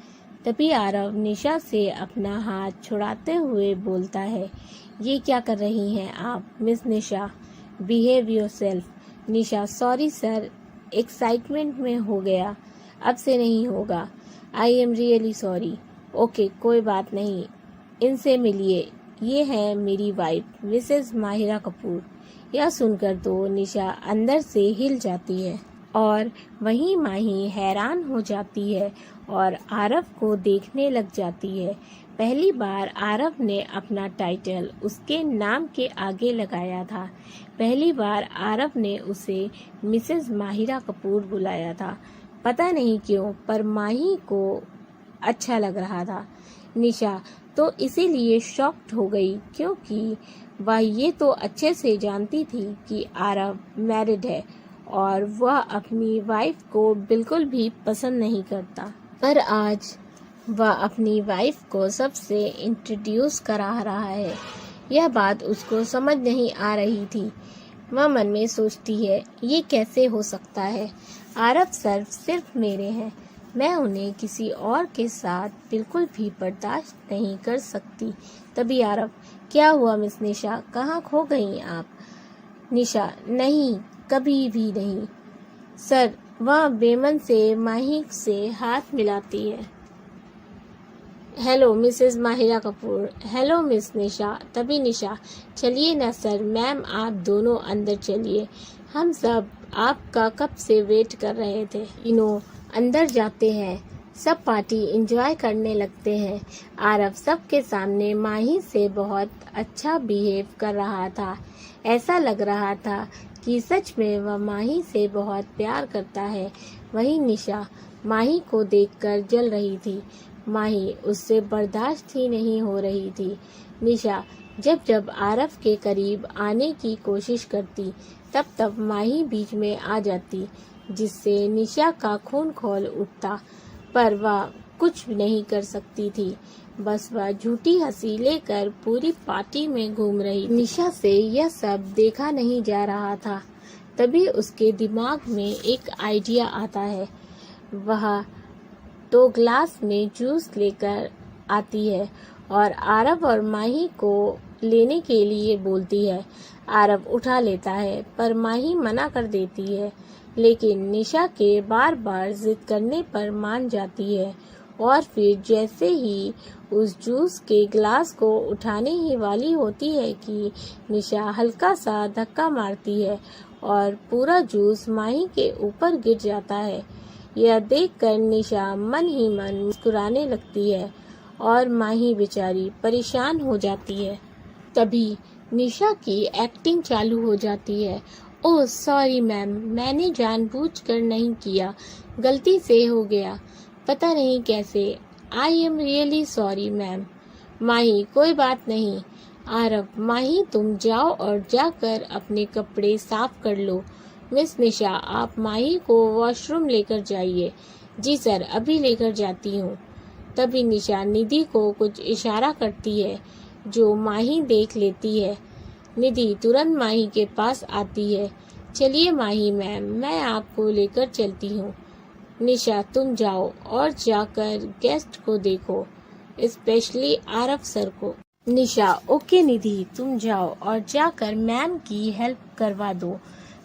तभी आरव निशा से अपना हाथ छुड़ाते हुए बोलता है, ये क्या कर रही हैं आप मिस निशा, बिहेव योरसेल्फ। निशा, सॉरी सर, एक्साइटमेंट में हो गया, अब से नहीं होगा। आई एम रियली सॉरी। ओके, कोई बात नहीं, इनसे मिलिए, ये है मेरी वाइफ मिसेस माहिरा कपूर। यह सुनकर तो निशा अंदर से हिल जाती है और वहीं माही हैरान हो जाती है और आरव को देखने लग जाती है। पहली बार आरव ने अपना टाइटल उसके नाम के आगे लगाया था। पहली बार आरव ने उसे मिसेस माहिरा कपूर बुलाया था। पता नहीं क्यों, पर माही को अच्छा लग रहा था। निशा तो इसीलिए शॉक्ड हो गई क्योंकि वह ये तो अच्छे से जानती थी कि आरव मैरिड है और वह अपनी वाइफ को बिल्कुल भी पसंद नहीं करता। पर आज वह अपनी वाइफ को सबसे इंट्रोड्यूस करा रहा है। यह बात उसको समझ नहीं आ रही थी। वह मन में सोचती है, ये कैसे हो सकता है। आरव सर सिर्फ मेरे हैं, मैं उन्हें किसी और के साथ बिल्कुल भी बर्दाश्त नहीं कर सकती। तभी आरव, क्या हुआ मिस निशा, कहाँ खो गई आप। निशा, नहीं, कभी भी नहीं। सर, वह बेमन से माही से हाथ मिलाती है। Hello Mrs Mahira Kapoor. Hello miss Nisha. तभी निशा, चलिए ना सर, मैम आप दोनों अंदर चलिए, हम सब आपका कब से वेट कर रहे थे। अंदर जाते हैं, सब पार्टी एंजॉय करने लगते हैं। आरव सबके सामने माही से बहुत अच्छा बिहेव कर रहा था। ऐसा लग रहा था कि सच में वह माही से बहुत प्यार करता है। वहीं निशा माही को देखकर जल रही थी। माही उससे बर्दाश्त ही नहीं हो रही थी। निशा जब जब आरव के करीब आने की कोशिश करती तब तब माही बीच में आ जाती, जिससे निशा का खून खौल उठता, पर वह कुछ नहीं कर सकती थी। बस वह झूठी हंसी लेकर पूरी पार्टी में घूम रही। निशा से यह सब देखा नहीं जा रहा था। तभी उसके दिमाग में एक आइडिया आता है। वह तो ग्लास में जूस लेकर आती है और आरव और माही को लेने के लिए बोलती है। आरव उठा लेता है पर माही मना कर देती है, लेकिन निशा के बार बार जिद करने पर मान जाती है और फिर जैसे ही उस जूस के ग्लास को उठाने ही वाली होती है कि निशा हल्का सा धक्का मारती है और पूरा जूस माही के ऊपर गिर जाता है। यह देखकर निशा मन ही मन मुस्कुराने लगती है और माही बेचारी परेशान हो जाती है। तभी निशा की एक्टिंग चालू हो जाती है। ओह सॉरी मैम, मैंने जानबूझकर नहीं किया, गलती से हो गया, पता नहीं कैसे। I am really sorry ma'am. Mahi कोई बात नहीं। आरव, माही तुम जाओ और जाकर अपने कपड़े साफ कर लो। मिस निशा, आप माही को वॉशरूम लेकर जाइए। जी सर, अभी लेकर जाती हूँ। तभी निशा निधि को कुछ इशारा करती है जो माही देख लेती है। निधि तुरंत माही के पास आती है। चलिए माही मैम, मैं आपको लेकर चलती हूँ। निशा तुम जाओ और जाकर गेस्ट को देखो, स्पेशली आरव सर को। निशा ओके निधि, तुम जाओ और जाकर मैम की हेल्प करवा दो,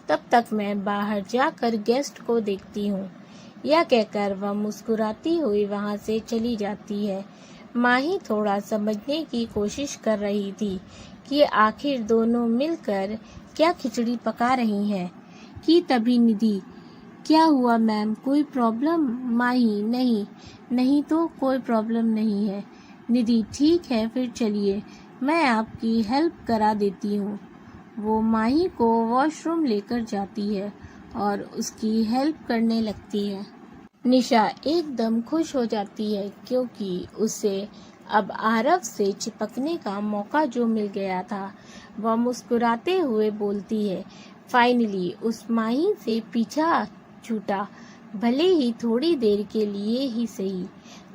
तब तक मैं बाहर जाकर गेस्ट को देखती हूँ। यह कहकर वह मुस्कुराती हुई वहाँ से चली जाती है। माही थोड़ा समझने की कोशिश कर रही थी कि आखिर दोनों मिलकर क्या खिचड़ी पका रही हैं कि तभी निधि, क्या हुआ मैम, कोई प्रॉब्लम? माही नहीं तो कोई प्रॉब्लम नहीं है। निधि ठीक है, फिर चलिए, मैं आपकी हेल्प करा देती हूँ। वो माही को वॉशरूम लेकर जाती है और उसकी हेल्प करने लगती है। निशा एकदम खुश हो जाती है क्योंकि उसे अब आरव से चिपकने का मौका जो मिल गया था। वह मुस्कुराते हुए बोलती है, फाइनली उस माही से पीछा छूटा, भले ही थोड़ी देर के लिए ही सही।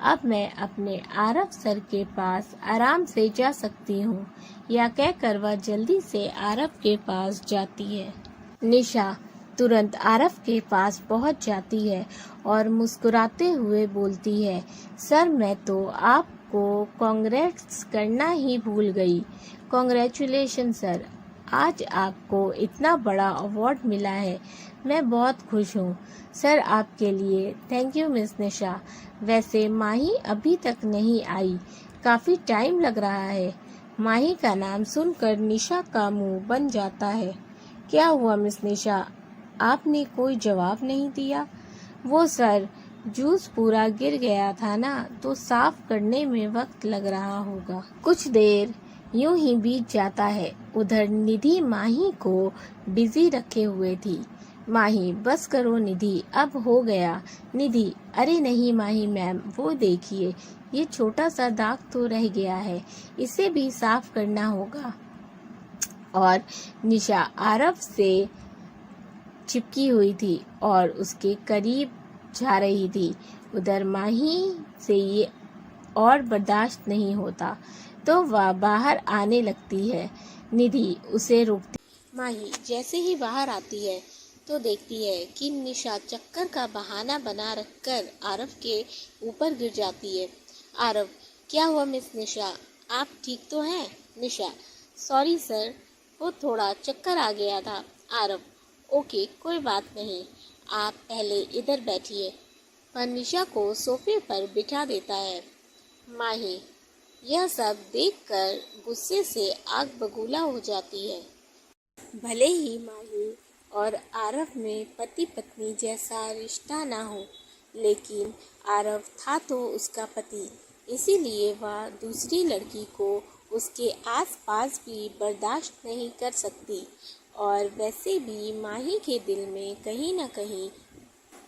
अब मैं अपने आरव सर के पास आराम से जा सकती हूँ। या कहकर वह जल्दी से आरव के पास जाती है। निशा तुरंत आरव के पास पहुंच जाती है और मुस्कुराते हुए बोलती है, सर मैं तो आपको कांग्रेट्स करना ही भूल गई। कांग्रेचुलेशन सर, आज आपको इतना बड़ा अवार्ड मिला है, मैं बहुत खुश हूँ। सर आपके लिए थैंक यू मिस निशा। वैसे माही अभी तक नहीं आई, काफ़ी टाइम लग रहा है। माही का नाम सुनकर निशा का मुंह बन जाता है। क्या हुआ मिस निशा, आपने कोई जवाब नहीं दिया? वो सर, जूस पूरा गिर गया था ना, तो साफ करने में वक्त लग रहा होगा। कुछ देर यूं ही बीत जाता है। उधर निधि माही को बिजी रखे हुए थी। माही बस करो निधि, अब हो गया। निधि, अरे नहीं माही मैम, वो देखिए, ये छोटा सा दाग तो रह गया है, इसे भी साफ करना होगा। और निशा आरव से चिपकी हुई थी और उसके करीब जा रही थी। उधर माही से ये और बर्दाश्त नहीं होता तो वह बाहर आने लगती है। निधि उसे रोकती। माही जैसे ही बाहर आती है तो देखती है कि निशा चक्कर का बहाना बना रखकर आरव के ऊपर गिर जाती है। आरव, क्या हुआ मिस निशा, आप ठीक तो हैं? निशा, सॉरी सर, वो थोड़ा चक्कर आ गया था। आरव, ओके कोई बात नहीं, आप पहले इधर बैठिए। वह निशा को सोफे पर बिठा देता है। माही यह सब देखकर गुस्से से आग बबूला हो जाती है। भले ही माही और आरव में पति पत्नी जैसा रिश्ता ना हो, लेकिन आरव था तो उसका पति, इसीलिए वह दूसरी लड़की को उसके आसपास भी बर्दाश्त नहीं कर सकती। और वैसे भी माही के दिल में कहीं न कहीं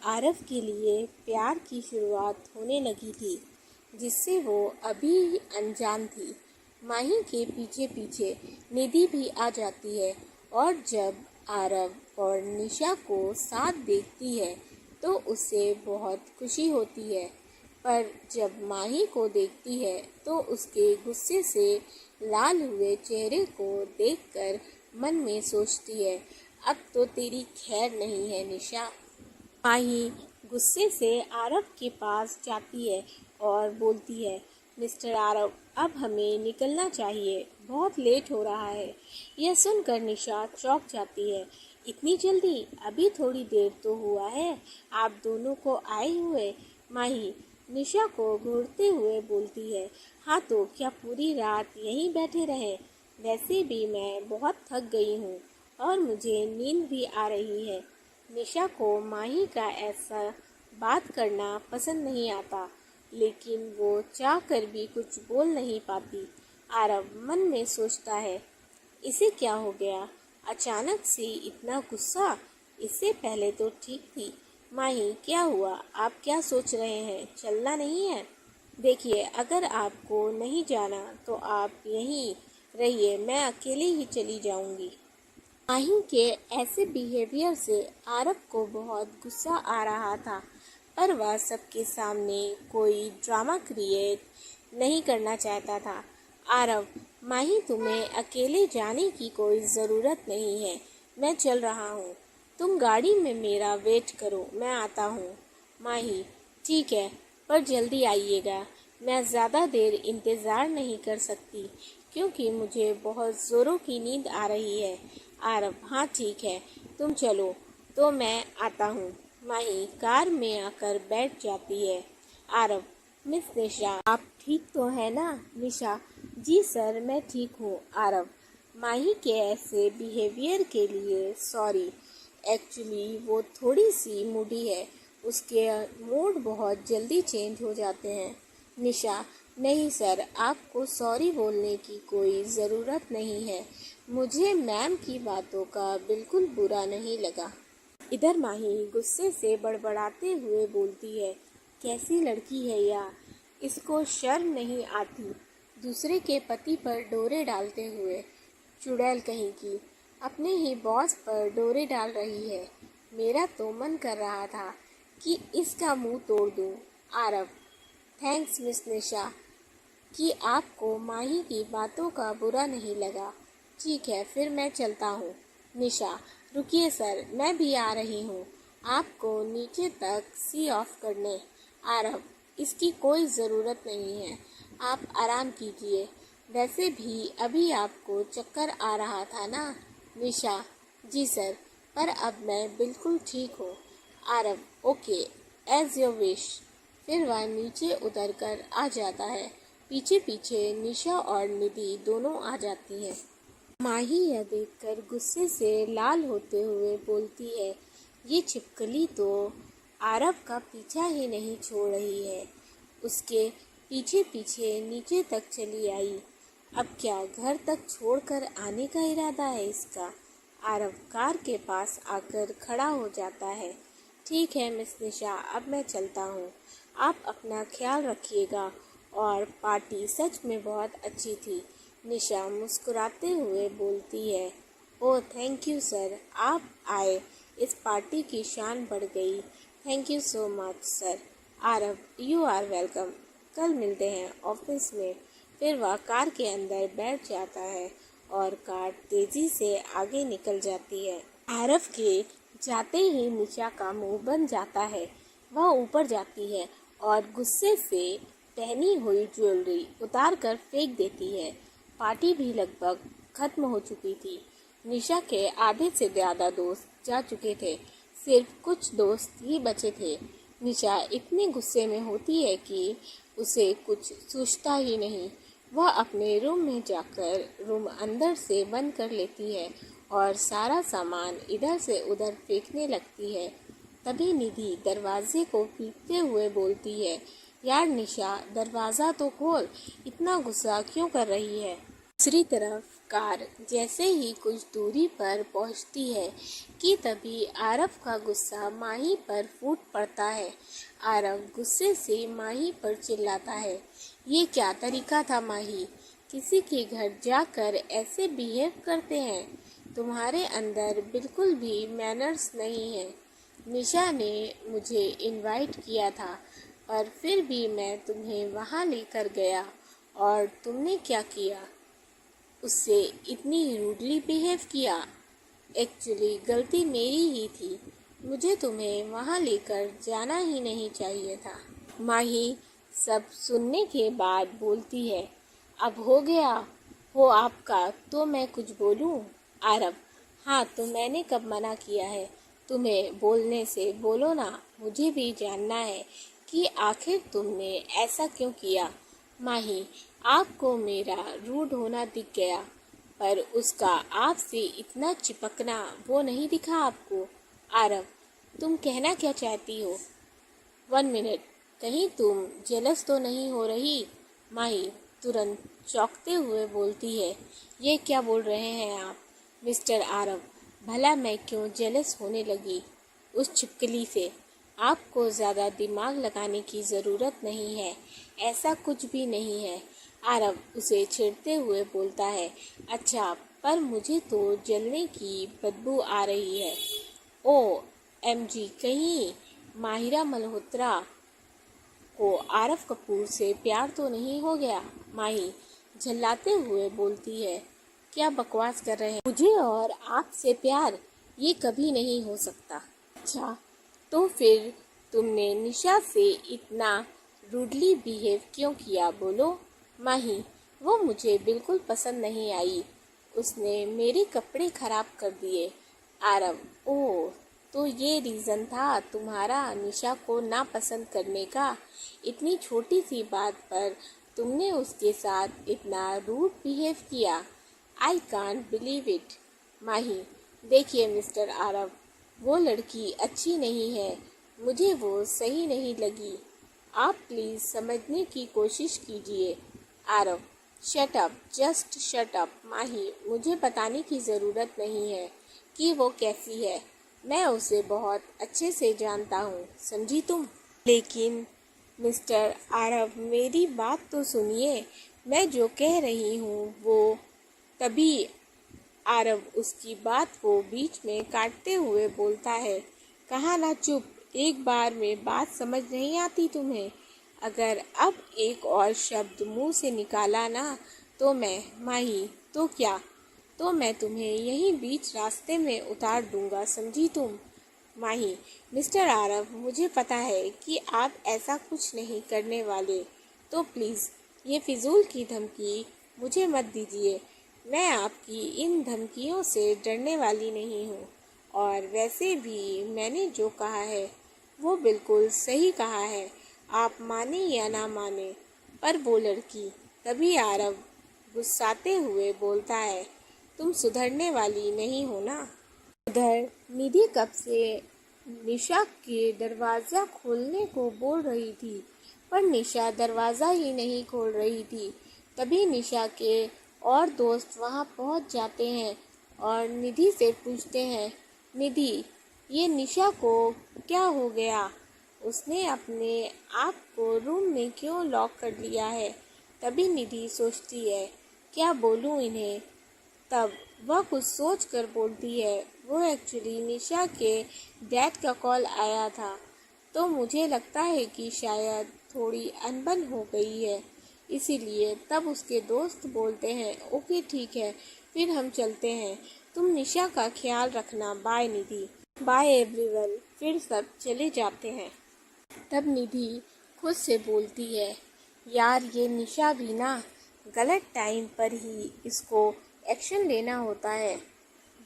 आरव के लिए प्यार की शुरुआत होने लगी थी, जिससे वो अभी अनजान थी। माही के पीछे पीछे निधि भी आ जाती है और जब आरव और निशा को साथ देखती है तो उसे बहुत खुशी होती है, पर जब माही को देखती है तो उसके गुस्से से लाल हुए चेहरे को देखकर मन में सोचती है, अब तो तेरी खैर नहीं है निशा। माही गुस्से से आरव के पास जाती है और बोलती है, मिस्टर आरव, अब हमें निकलना चाहिए, बहुत लेट हो रहा है। यह सुनकर निशा चौंक जाती है। इतनी जल्दी? अभी थोड़ी देर तो हुआ है आप दोनों को आए हुए। माही, निशा को घूरते हुए बोलती है। हाँ तो क्या पूरी रात यहीं बैठे रहे? वैसे भी मैं बहुत थक गई हूँ और मुझे नींद भी आ रही है। निशा को माही का ऐसा बात करना पसंद नहीं आता, लेकिन वो चाह कर भी कुछ बोल नहीं पाती। आरव मन में सोचता है, इसे क्या हो गया? अचानक से इतना गुस्सा? इससे पहले तो ठीक थी। माही क्या हुआ? आप क्या सोच रहे हैं? चलना नहीं है? देखिए, अगर आपको नहीं जाना तो आप यहीं रहिए, मैं अकेले ही चली जाऊंगी। माही के ऐसे बिहेवियर से आरव को बहुत गुस्सा आ रहा था, पर वह सबके सामने कोई ड्रामा क्रिएट नहीं करना चाहता था। आरव, माही तुम्हें अकेले जाने की कोई ज़रूरत नहीं है, मैं चल रहा हूँ। तुम गाड़ी में मेरा वेट करो, मैं आता हूँ। माही, ठीक है, पर जल्दी आइएगा। मैं ज़्यादा देर इंतज़ार नहीं कर सकती क्योंकि मुझे बहुत ज़ोरों की नींद आ रही है। आरव, हाँ ठीक है, तुम चलो तो मैं आता हूँ। माही कार में आकर बैठ जाती है। आरव, मिस निशा, आप ठीक तो है ना? निशा, जी सर, मैं ठीक हूँ। आरव, माही के ऐसे बिहेवियर के लिए सॉरी। एक्चुअली वो थोड़ी सी मूडी है, उसके मूड बहुत जल्दी चेंज हो जाते हैं। निशा, नहीं सर, आपको सॉरी बोलने की कोई ज़रूरत नहीं है। मुझे मैम की बातों का बिल्कुल बुरा नहीं लगा। इधर माही गुस्से से बड़बड़ाते हुए बोलती है, कैसी लड़की है यार, इसको शर्म नहीं आती दूसरे के पति पर डोरे डालते हुए। चुड़ैल कहीं की, अपने ही बॉस पर डोरे डाल रही है। मेरा तो मन कर रहा था कि इसका मुंह तोड़ दूं। आरव, थैंक्स मिस निशा कि आपको माही की बातों का बुरा नहीं लगा। ठीक है, फिर मैं चलता हूँ। निशा, रुकिए सर, मैं भी आ रही हूँ आपको नीचे तक सी ऑफ करने। आरव, इसकी कोई ज़रूरत नहीं है, आप आराम कीजिए। वैसे भी अभी आपको चक्कर आ रहा था ना? निशा, जी सर, पर अब मैं बिल्कुल ठीक हूँ। Aarav, okay, as your wish. फिर वह नीचे उतरकर आ जाता है। पीछे पीछे निशा और निधि दोनों आ जाती हैं। माही यह देखकर गुस्से से लाल होते हुए बोलती है, ये छिपकली तो आरव का पीछा ही नहीं छोड़ रही है। उसके पीछे पीछे नीचे तक चली आई। अब क्या घर तक छोड़कर आने का इरादा है इसका? आरव कार के पास आकर खड़ा हो जाता है। ठीक है मिस निशा, अब मैं चलता हूँ। आप अपना ख्याल रखिएगा। और पार्टी सच में बहुत अच्छी थी। निशा मुस्कुराते हुए बोलती है, ओह थैंक यू सर, आप आए, इस पार्टी की शान बढ़ गई। Thank you so much sir. Aarav, you are welcome. कल मिलते हैं ऑफिस में। फिर वह कार के अंदर बैठ जाता है और कार तेजी से आगे निकल जाती है। आरव के जाते ही निशा का मुंह बन जाता है। वह ऊपर जाती है और गुस्से से पहनी हुई ज्वेलरी उतार कर फेंक देती है। पार्टी भी लगभग खत्म हो चुकी थी। निशा के आधे से ज़्यादा दोस्त जा चुके थे, सिर्फ कुछ दोस्त ही बचे थे। निशा इतने गुस्से में होती है कि उसे कुछ सूझता ही नहीं। वह अपने रूम में जाकर रूम अंदर से बंद कर लेती है और सारा सामान इधर से उधर फेंकने लगती है। तभी निधि दरवाजे को पीटते हुए बोलती है, यार निशा, दरवाज़ा तो खोल, इतना गुस्सा क्यों कर रही है? दूसरी तरफ कार जैसे ही कुछ दूरी पर पहुंचती है कि तभी आरव का गुस्सा माही पर फूट पड़ता है। आरव गुस्से से माही पर चिल्लाता है, ये क्या तरीका था माही? किसी के घर जाकर ऐसे बिहेव करते हैं? तुम्हारे अंदर बिल्कुल भी मैनर्स नहीं है। निशा ने मुझे इनवाइट किया था, पर फिर भी मैं तुम्हें वहाँ लेकर गया और तुमने क्या किया? उससे इतनी रूडली बिहेव किया। एक्चुअली गलती मेरी ही थी, मुझे तुम्हें वहाँ लेकर जाना ही नहीं चाहिए था। माही सब सुनने के बाद बोलती है, अब हो गया हो आपका तो मैं कुछ बोलूँ? आरव, हाँ तो मैंने कब मना किया है तुम्हें बोलने से? बोलो ना, मुझे भी जानना है कि आखिर तुमने ऐसा क्यों किया। माही, आपको मेरा रूड होना दिख गया, पर उसका आपसे इतना चिपकना वो नहीं दिखा आपको। आरव, तुम कहना क्या चाहती हो? 1 मिनट, कहीं तुम जेलस तो नहीं हो रही? माही तुरंत चौंकते हुए बोलती है, ये क्या बोल रहे हैं आप मिस्टर आरव? भला मैं क्यों जेलस होने लगी उस छिपकली से? आपको ज़्यादा दिमाग लगाने की ज़रूरत नहीं है, ऐसा कुछ भी नहीं है। आरव उसे छेड़ते हुए बोलता है, अच्छा, पर मुझे तो जलने की बदबू आ रही है। ओ एमजी, कहीं माहिरा मल्होत्रा को आरव कपूर से प्यार तो नहीं हो गया? माही झल्लाते हुए बोलती है, क्या बकवास कर रहे हैं? मुझे और आपसे प्यार ये कभी नहीं हो सकता। अच्छा, तो फिर तुमने निशा से इतना रूडली बिहेव क्यों किया, बोलो? माही, वो मुझे बिल्कुल पसंद नहीं आई, उसने मेरे कपड़े खराब कर दिए। आरव, ओह, तो ये रीज़न था तुम्हारा निशा को नापसंद करने का? इतनी छोटी सी बात पर तुमने उसके साथ इतना रूड बिहेव किया? I can't believe it. Mahi, देखिए मिस्टर आरव, वो लड़की अच्छी नहीं है, मुझे वो सही नहीं लगी। आप प्लीज़ समझने की कोशिश कीजिए। Aarav, shut up, just shut up. Mahi, मुझे बताने की ज़रूरत नहीं है कि वो कैसी है, मैं उसे बहुत अच्छे से जानता हूँ, समझी तुम? लेकिन मिस्टर आरव, मेरी बात तो सुनिए, मैं जो कह रही हूँ वो। तभी आरव उसकी बात को बीच में काटते हुए बोलता है, कहा ना चुप, एक बार में बात समझ नहीं आती तुम्हें? अगर अब एक और शब्द मुंह से निकाला ना तो मैं, माही, तो क्या, तो मैं तुम्हें यहीं बीच रास्ते में उतार दूंगा, समझी तुम? माही, मिस्टर आरव, मुझे पता है कि आप ऐसा कुछ नहीं करने वाले, तो प्लीज़ ये फिजूल की धमकी मुझे मत दीजिए। मैं आपकी इन धमकियों से डरने वाली नहीं हूँ, और वैसे भी मैंने जो कहा है वो बिल्कुल सही कहा है, आप माने या ना माने। पर वो लड़की, तभी आरव गुस्साते हुए बोलता है, तुम सुधरने वाली नहीं हो ना? उधर निधि कब से निशा के दरवाज़ा खोलने को बोल रही थी, पर निशा दरवाज़ा ही नहीं खोल रही थी। तभी निशा के और दोस्त वहां पहुंच जाते हैं और निधि से पूछते हैं, निधि, ये निशा को क्या हो गया? उसने अपने आप को रूम में क्यों लॉक कर लिया है? तभी निधि सोचती है, क्या बोलूं इन्हें? तब वह कुछ सोच कर बोलती है, वो एक्चुअली निशा के डैड का कॉल आया था, तो मुझे लगता है कि शायद थोड़ी अनबन हो गई है, इसीलिए। तब उसके दोस्त बोलते हैं, ओके ठीक है, फिर हम चलते हैं, तुम निशा का ख्याल रखना, बाय निधि। Bye everyone. फिर सब चले जाते हैं। तब निधि खुद से बोलती है, यार ये निशा भी ना, गलत टाइम पर ही इसको एक्शन लेना होता है।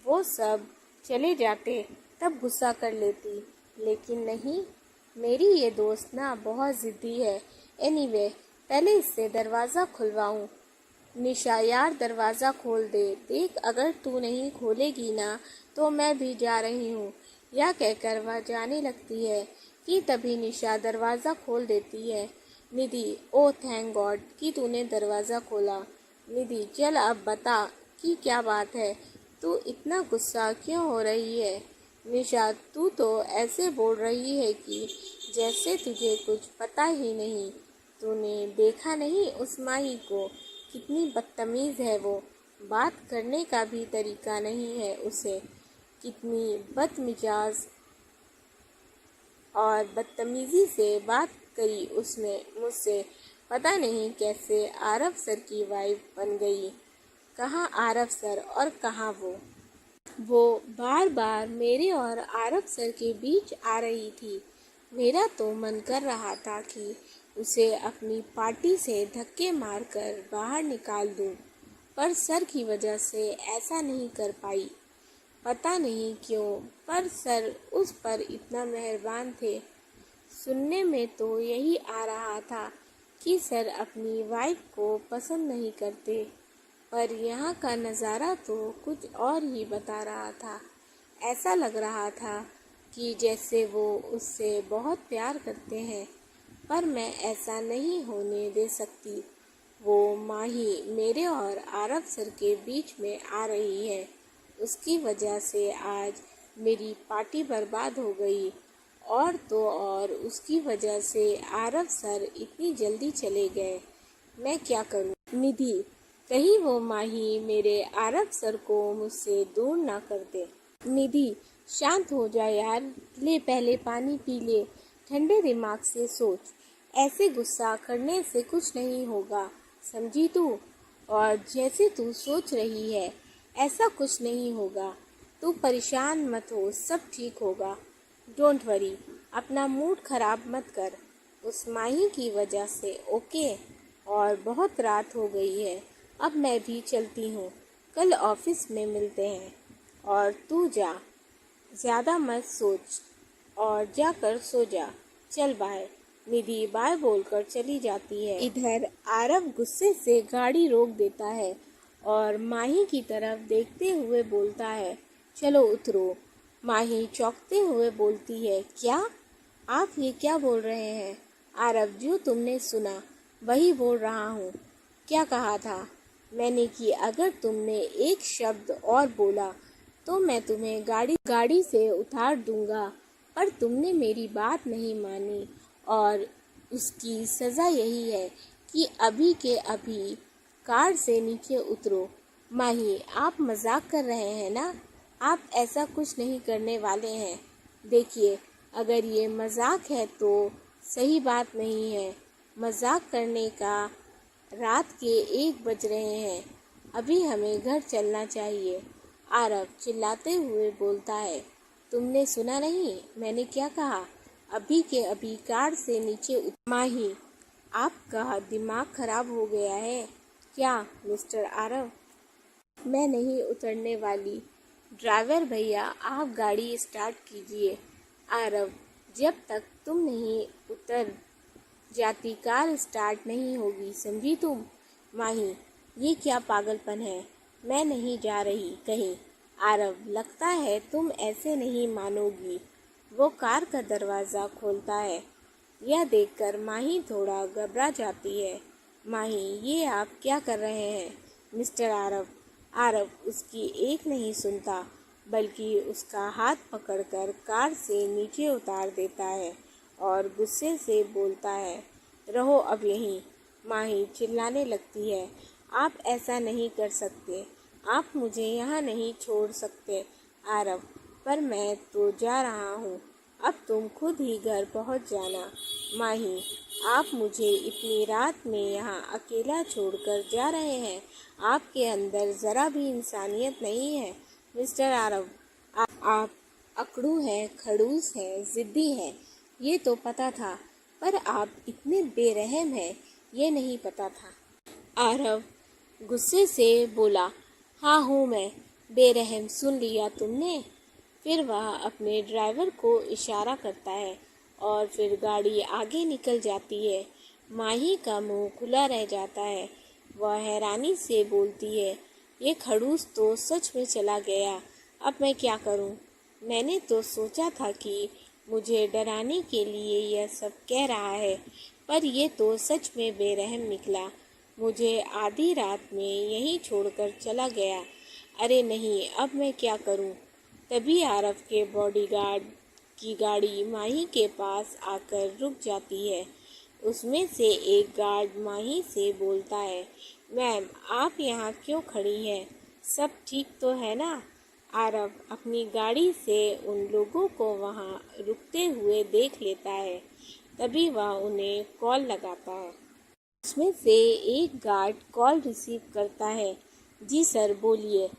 वो सब चले जाते तब गुस्सा कर लेती, लेकिन नहीं, मेरी ये दोस्त ना बहुत ज़िद्दी है। एनीवे, पहले इससे दरवाज़ा खुलवाऊँ। निशा यार, दरवाज़ा खोल दे, देख अगर तू नहीं खोलेगी ना तो मैं भी जा रही हूँ। यह कहकर वह जाने लगती है कि तभी निशा दरवाज़ा खोल देती है। निधि, ओ थैंक गॉड कि तूने दरवाज़ा खोला। निधि, चल अब बता कि क्या बात है, तू इतना गुस्सा क्यों हो रही है? निशा, तू तो ऐसे बोल रही है कि जैसे तुझे कुछ पता ही नहीं। तूने देखा नहीं उस माही को, कितनी बदतमीज़ है वो, बात करने का भी तरीका नहीं है उसे, कितनी बदमिजाज और बदतमीज़ी से बात करी उसने मुझसे। पता नहीं कैसे आरव सर की वाइफ बन गई। कहाँ आरव सर और कहाँ वो बार बार मेरे और आरव सर के बीच आ रही थी। मेरा तो मन कर रहा था कि उसे अपनी पार्टी से धक्के मारकर बाहर निकाल दूं, पर सर की वजह से ऐसा नहीं कर पाई। पता नहीं क्यों, पर सर उस पर इतना मेहरबान थे। सुनने में तो यही आ रहा था कि सर अपनी वाइफ को पसंद नहीं करते, पर यहाँ का नज़ारा तो कुछ और ही बता रहा था। ऐसा लग रहा था कि जैसे वो उससे बहुत प्यार करते हैं, पर मैं ऐसा नहीं होने दे सकती। वो माही मेरे और आरव सर के बीच में आ रही है। उसकी वजह से आज मेरी पार्टी बर्बाद हो गई, और तो और उसकी वजह से आरव सर इतनी जल्दी चले गए। मैं क्या करूं? निधि, कहीं वो माही मेरे आरव सर को मुझसे दूर ना कर दे। निधि, शांत हो जा यार, ले पहले पानी पी ले, ठंडे दिमाग से सोच। ऐसे गुस्सा करने से कुछ नहीं होगा, समझी तू? और जैसे तू सोच रही है ऐसा कुछ नहीं होगा। तू परेशान मत हो, सब ठीक होगा। डोंट वरी, अपना मूड खराब मत कर उस माही की वजह से, ओके? और बहुत रात हो गई है, अब मैं भी चलती हूँ। कल ऑफिस में मिलते हैं। और तू जा, ज़्यादा मत सोच और जाकर सो जा। चल बाय। निधि बाय बोलकर चली जाती है। इधर आरव गुस्से से गाड़ी रोक देता है और माही की तरफ देखते हुए बोलता है, चलो उतरो। माही चौंकते हुए बोलती है, क्या? आप ये क्या बोल रहे हैं? आरव, जो तुमने सुना वही बोल रहा हूँ। क्या कहा था मैंने कि अगर तुमने एक शब्द और बोला तो मैं तुम्हें गाड़ी से उतार दूंगा, पर तुमने मेरी बात नहीं मानी और उसकी सज़ा यही है कि अभी के अभी कार से नीचे उतरो। माही, आप मजाक कर रहे हैं ना? आप ऐसा कुछ नहीं करने वाले हैं। देखिए, अगर ये मजाक है तो सही बात नहीं है। मजाक करने का रात के 1 बज रहे हैं, अभी हमें घर चलना चाहिए। आरव चिल्लाते हुए बोलता है, तुमने सुना नहीं मैंने क्या कहा? अभी के अभी कार से नीचे माही, आपका दिमाग खराब हो गया है क्या मिस्टर आरव? मैं नहीं उतरने वाली। ड्राइवर भैया, आप गाड़ी स्टार्ट कीजिए। आरव, जब तक तुम नहीं उतर जाती कार स्टार्ट नहीं होगी, समझी तुम? माही, ये क्या पागलपन है? मैं नहीं जा रही कहीं। आरव, लगता है तुम ऐसे नहीं मानोगी। वो कार का दरवाज़ा खोलता है। यह देखकर माही थोड़ा घबरा जाती है। माही, ये आप क्या कर रहे हैं मिस्टर आरव? आरव उसकी एक नहीं सुनता, बल्कि उसका हाथ पकड़कर कार से नीचे उतार देता है और गुस्से से बोलता है, रहो अब यहीं। माही चिल्लाने लगती है, आप ऐसा नहीं कर सकते, आप मुझे यहाँ नहीं छोड़ सकते आरव, पर मैं तो जा रहा हूँ, अब तुम खुद ही घर पहुँच जाना। माही, आप मुझे इतनी रात में यहाँ अकेला छोड़कर जा रहे हैं? आपके अंदर ज़रा भी इंसानियत नहीं है मिस्टर आरव। आप अकड़ू हैं, खड़ूस हैं, ज़िद्दी हैं, ये तो पता था, पर आप इतने बेरहम हैं ये नहीं पता था। आरव गुस्से से बोला, हाँ हूँ मैं बेरहम, सुन लिया तुमने? फिर वह अपने ड्राइवर को इशारा करता है और फिर गाड़ी आगे निकल जाती है। माही का मुंह खुला रह जाता है। वह हैरानी से बोलती है, ये खड़ूस तो सच में चला गया, अब मैं क्या करूं? मैंने तो सोचा था कि मुझे डराने के लिए यह सब कह रहा है, पर ये तो सच में बेरहम निकला। मुझे आधी रात में यहीं छोड़कर चला गया। अरे नहीं, अब मैं क्या करूं? तभी आरव के बॉडीगार्ड की गाड़ी माही के पास आकर रुक जाती है। उसमें से एक गार्ड माही से बोलता है, मैम आप यहाँ क्यों खड़ी हैं? सब ठीक तो है ना? आरव अपनी गाड़ी से उन लोगों को वहाँ रुकते हुए देख लेता है। तभी वह उन्हें कॉल लगाता है। उसमें से एक गार्ड कॉल रिसीव करता है। जी सर, बोलिए।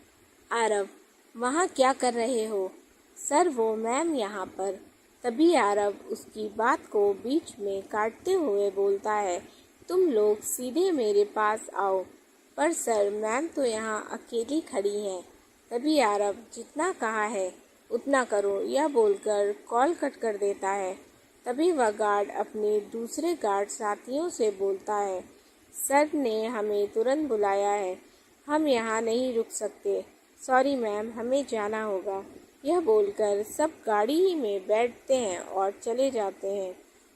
आरव, वहाँ क्या कर रहे हो? सर वो मैम यहाँ पर। तभी आरव उसकी बात को बीच में काटते हुए बोलता है, तुम लोग सीधे मेरे पास आओ। पर सर मैम तो यहाँ अकेली खड़ी हैं। तभी आरव, जितना कहा है उतना करो, यह बोलकर कॉल कट कर देता है। तभी वह गार्ड अपने दूसरे गार्ड साथियों से बोलता है, सर ने हमें तुरंत बुलाया है, हम यहाँ नहीं रुक सकते। सॉरी मैम, हमें जाना होगा। यह बोलकर सब गाड़ी में बैठते हैं और चले जाते हैं।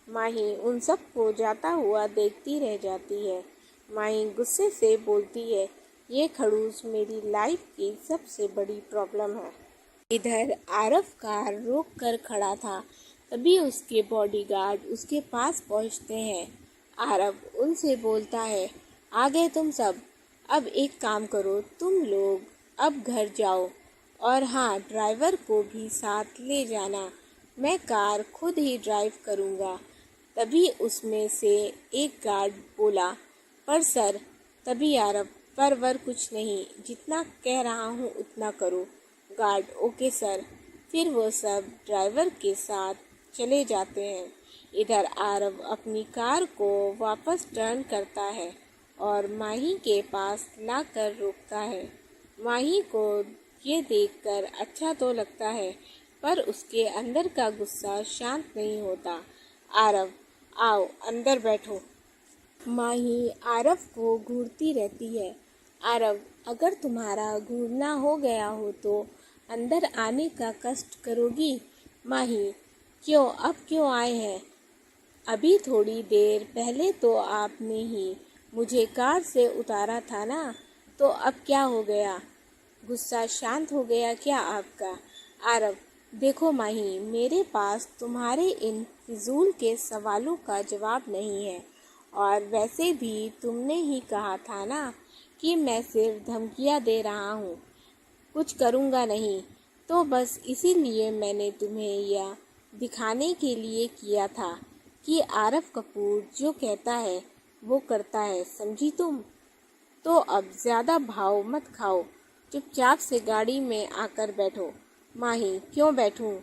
माही उन सब को जाता हुआ देखती रह जाती है। माही गुस्से से बोलती है, ये खड़ूस मेरी लाइफ की सबसे बड़ी प्रॉब्लम है। इधर आरव कार रोक कर खड़ा था। तभी उसके बॉडीगार्ड उसके पास पहुंचते हैं। आरव उनसे बोलता है, आ गए तुम सब। अब एक काम करो, तुम लोग अब घर जाओ और हाँ, ड्राइवर को भी साथ ले जाना। मैं कार खुद ही ड्राइव करूँगा। तभी उसमें से एक गार्ड बोला, पर सर। तभी आरव, पर कुछ नहीं, जितना कह रहा हूँ उतना करो। Guard, okay sir. फिर वो सब ड्राइवर के साथ चले जाते हैं। इधर आरव अपनी कार को वापस टर्न करता है और माही के पास लाकर रोकता है। माही को ये देखकर अच्छा तो लगता है, पर उसके अंदर का गुस्सा शांत नहीं होता। आरव, आओ अंदर बैठो। माही आरव को घूरती रहती है। आरव, अगर तुम्हारा घूरना हो गया हो तो अंदर आने का कष्ट करोगी? माही, क्यों, अब क्यों आए हैं? अभी थोड़ी देर पहले तो आपने ही मुझे कार से उतारा था ना, तो अब क्या हो गया? गुस्सा शांत हो गया क्या आपका? आरव, देखो माही, मेरे पास तुम्हारे इन फिजूल के सवालों का जवाब नहीं है, और वैसे भी तुमने ही कहा था ना कि मैं सिर्फ धमकियां दे रहा हूँ, कुछ करूँगा नहीं। तो बस इसीलिए मैंने तुम्हें यह दिखाने के लिए किया था कि आरव कपूर जो कहता है वो करता है, समझी तुम? तो अब ज़्यादा भाव मत खाओ, चुपचाप से गाड़ी में आकर बैठो। माही, क्यों बैठूं?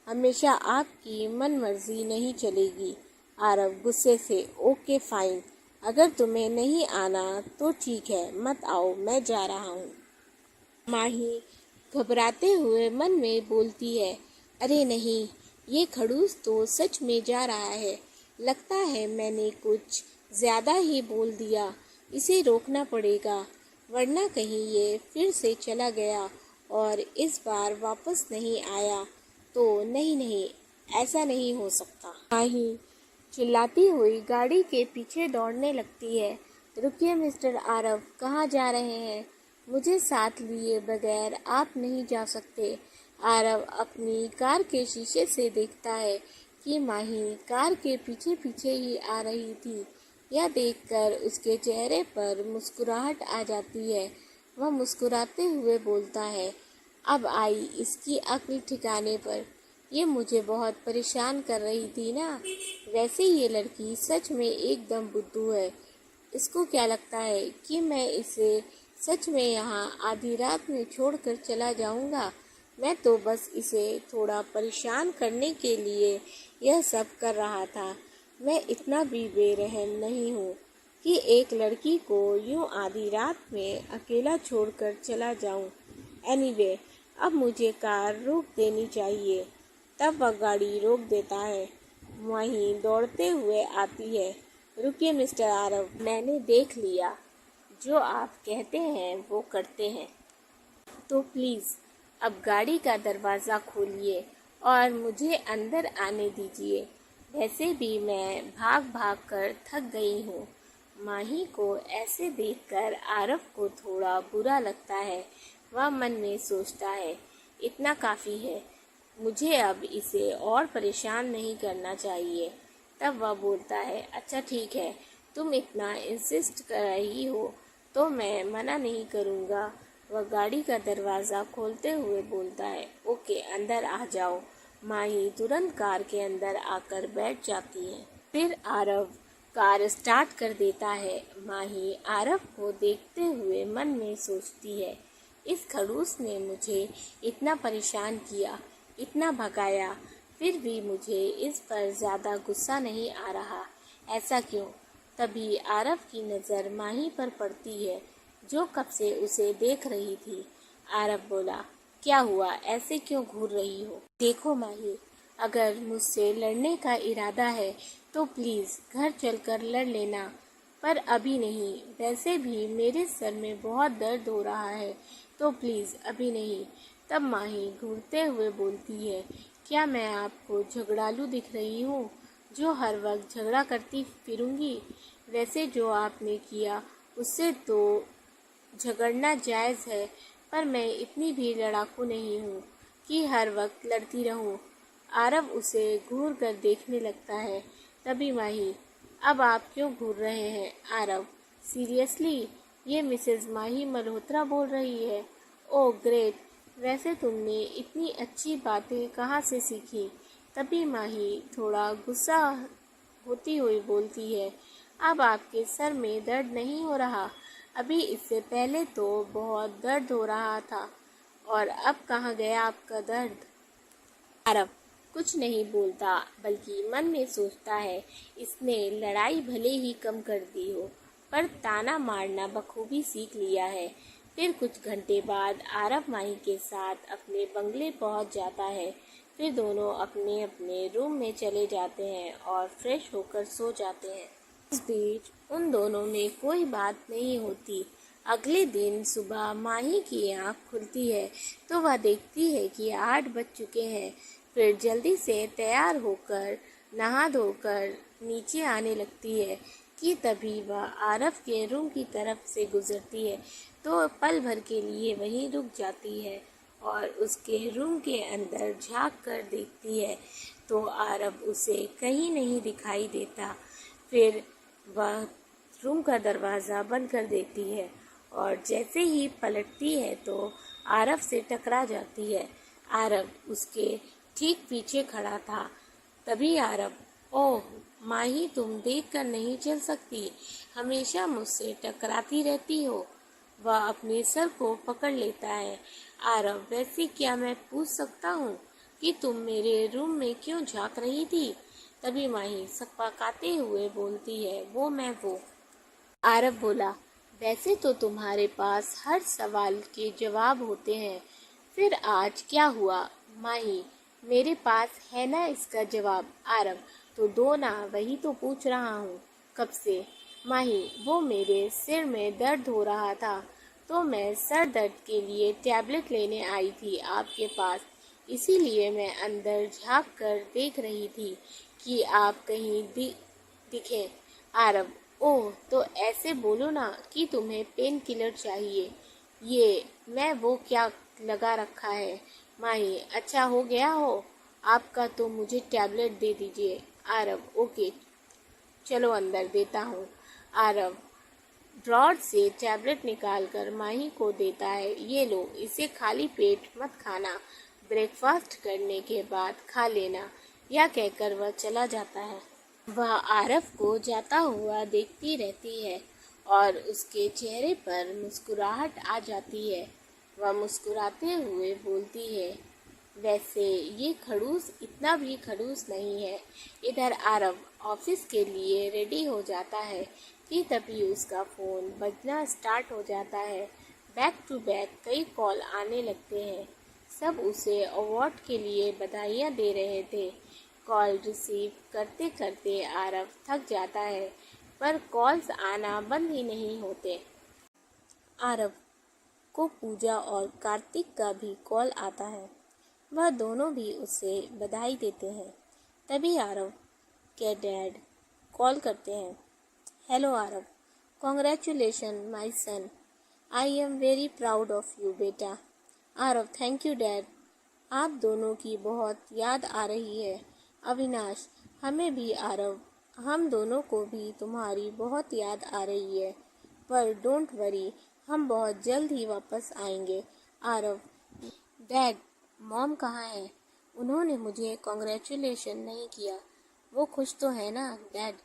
हमेशा आपकी मन मर्जी नहीं चलेगी। आरव गुस्से से, ओके फाइन, अगर तुम्हें नहीं आना तो ठीक है, मत आओ, मैं जा रहा हूँ। माही घबराते हुए मन में बोलती है, अरे नहीं, ये खड़ूस तो सच में जा रहा है। लगता है मैंने कुछ ज़्यादा ही बोल दिया, इसे रोकना पड़ेगा, वरना कहीं ये फिर से चला गया और इस बार वापस नहीं आया तो नहीं नहीं, ऐसा नहीं हो सकता। माही चिल्लाती हुई गाड़ी के पीछे दौड़ने लगती है। रुकिए मिस्टर आरव, कहाँ जा रहे हैं? मुझे साथ लिए बगैर आप नहीं जा सकते। आरव अपनी कार के शीशे से देखता है कि माही कार के पीछे पीछे ही आ रही थी। यह देखकर उसके चेहरे पर मुस्कुराहट आ जाती है। वह मुस्कुराते हुए बोलता है, अब आई इसकी अक्ल ठिकाने पर। ये मुझे बहुत परेशान कर रही थी ना। वैसे ये लड़की सच में एकदम बुद्धू है। इसको क्या लगता है कि मैं इसे सच में यहाँ आधी रात में छोड़कर चला जाऊँगा? मैं तो बस इसे थोड़ा परेशान करने के लिए यह सब कर रहा था। मैं इतना भी बेरहम नहीं हूँ कि एक लड़की को यूं आधी रात में अकेला छोड़कर चला जाऊँ। एनीवे, अब मुझे कार रोक देनी चाहिए। तब वह गाड़ी रोक देता है। वहीं दौड़ते हुए आती है। रुकिए मिस्टर आरव, मैंने देख लिया, जो आप कहते हैं वो करते हैं, तो प्लीज़ अब गाड़ी का दरवाज़ा खोलिए और मुझे अंदर आने दीजिए। वैसे भी मैं भाग भाग कर थक गई हूँ। माही को ऐसे देखकर आरव को थोड़ा बुरा लगता है। वह मन में सोचता है, इतना काफ़ी है, मुझे अब इसे और परेशान नहीं करना चाहिए। तब वह बोलता है, अच्छा ठीक है, तुम इतना इंसिस्ट कर रही हो तो मैं मना नहीं करूँगा। वह गाड़ी का दरवाज़ा खोलते हुए बोलता है, ओके, अंदर आ जाओ। माही तुरंत कार के अंदर आकर बैठ जाती है। फिर आरव कार स्टार्ट कर देता है। माही आरव को देखते हुए मन में सोचती है, इस खड़ूस ने मुझे इतना परेशान किया, इतना भगाया, फिर भी मुझे इस पर ज़्यादा गुस्सा नहीं आ रहा। ऐसा क्यों? तभी आरव की नज़र माही पर पड़ती है, जो कब से उसे देख रही थी। आरव बोला, क्या हुआ, ऐसे क्यों घूर रही हो? देखो माही, अगर मुझसे लड़ने का इरादा है तो प्लीज़ घर चलकर लड़ लेना, पर अभी नहीं। वैसे भी मेरे सर में बहुत दर्द हो रहा है, तो प्लीज़ अभी नहीं। तब माही घूरते हुए बोलती है, क्या मैं आपको झगड़ालू दिख रही हूँ जो हर वक्त झगड़ा करती फिरूंगी? वैसे जो आपने किया उससे तो झगड़ना जायज़ है, पर मैं इतनी भी लड़ाकू नहीं हूँ कि हर वक्त लड़ती रहूँ। आरव उसे घूर कर देखने लगता है। तभी माही, अब आप क्यों घूर रहे हैं आरव? सीरियसली? ये मिसेज़ माही मल्होत्रा बोल रही है। ओह ग्रेट, वैसे तुमने इतनी अच्छी बातें कहाँ से सीखी? तभी माही थोड़ा गुस्सा होती हुई बोलती है, अब आपके सर में दर्द नहीं हो रहा? अभी इससे पहले तो बहुत दर्द हो रहा था, और अब कहाँ गया आपका दर्द? आरव कुछ नहीं बोलता, बल्कि मन में सोचता है, इसने लड़ाई भले ही कम कर दी हो, पर ताना मारना बखूबी सीख लिया है। फिर कुछ घंटे बाद आरव माही के साथ अपने बंगले पहुंच जाता है। फिर दोनों अपने अपने रूम में चले जाते हैं और फ्रेश होकर सो जाते हैं। इस बीच उन दोनों में कोई बात नहीं होती। अगले दिन सुबह माही की आँख खुलती है तो वह देखती है कि 8 बज चुके हैं। फिर जल्दी से तैयार होकर नहा धोकर नीचे आने लगती है कि तभी वह आरव के रूम की तरफ से गुजरती है तो पल भर के लिए वहीं रुक जाती है और उसके रूम के अंदर झांक कर देखती है तो आरव उसे कहीं नहीं दिखाई देता। फिर वह रूम का दरवाज़ा बंद कर देती है और जैसे ही पलटती है तो आरव से टकरा जाती है। आरव उसके ठीक पीछे खड़ा था। तभी आरव, ओह माही, तुम देख कर नहीं चल सकती? हमेशा मुझसे टकराती रहती हो। वह अपने सर को पकड़ लेता है। आरव, वैसे क्या मैं पूछ सकता हूँ कि तुम मेरे रूम में क्यों झांक रही थी? तभी माही सकपकाते हुए बोलती है, वो। आरव बोला, वैसे तो तुम्हारे पास हर सवाल के जवाब होते हैं, फिर आज क्या हुआ? माही, मेरे पास है ना इसका जवाब। आरव, तो दो ना, वही तो पूछ रहा हूँ कब से। माही, वो मेरे सिर में दर्द हो रहा था तो मैं सर दर्द के लिए टैबलेट लेने आई थी आपके पास, इसीलिए मैं अंदर झांक कर देख रही थी कि आप कहीं दिखे। आरव, ओह तो ऐसे बोलो ना कि तुम्हें पेन किलर चाहिए। ये मैं वो क्या लगा रखा है। माही, अच्छा हो गया हो आपका तो मुझे टैबलेट दे दीजिए। आरव, ओके चलो अंदर देता हूँ। आरव ड्रॉर से टैबलेट निकालकर माही को देता है, ये लो, इसे खाली पेट मत खाना, ब्रेकफास्ट करने के बाद खा लेना। यह कहकर वह चला जाता है। वह आरव को जाता हुआ देखती रहती है और उसके चेहरे पर मुस्कुराहट आ जाती है। वह मुस्कुराते हुए बोलती है, वैसे ये खड़ूस इतना भी खड़ूस नहीं है। इधर आरव ऑफिस के लिए रेडी हो जाता है कि तभी उसका फ़ोन बजना स्टार्ट हो जाता है। बैक टू बैक कई कॉल आने लगते हैं। सब उसे अवार्ड के लिए बधाइयाँ दे रहे थे। कॉल रिसीव करते करते आरव थक जाता है, पर कॉल्स आना बंद ही नहीं होते। आरव को पूजा और कार्तिक का भी कॉल आता है। वह दोनों भी उसे बधाई देते हैं। तभी आरव के डैड कॉल करते हैं। Hello Aarav, congratulation my son, I am very proud of you बेटा। आरव, थैंक यू डैड, आप दोनों की बहुत याद आ रही है। अविनाश, हमें भी आरव, हम दोनों को भी तुम्हारी बहुत याद आ रही है, पर डोंट वरी, हम बहुत जल्द ही वापस आएंगे। आरव, डैड, मॉम कहाँ है? उन्होंने मुझे कॉन्ग्रेचुलेशन नहीं किया। वो खुश तो है ना डैड?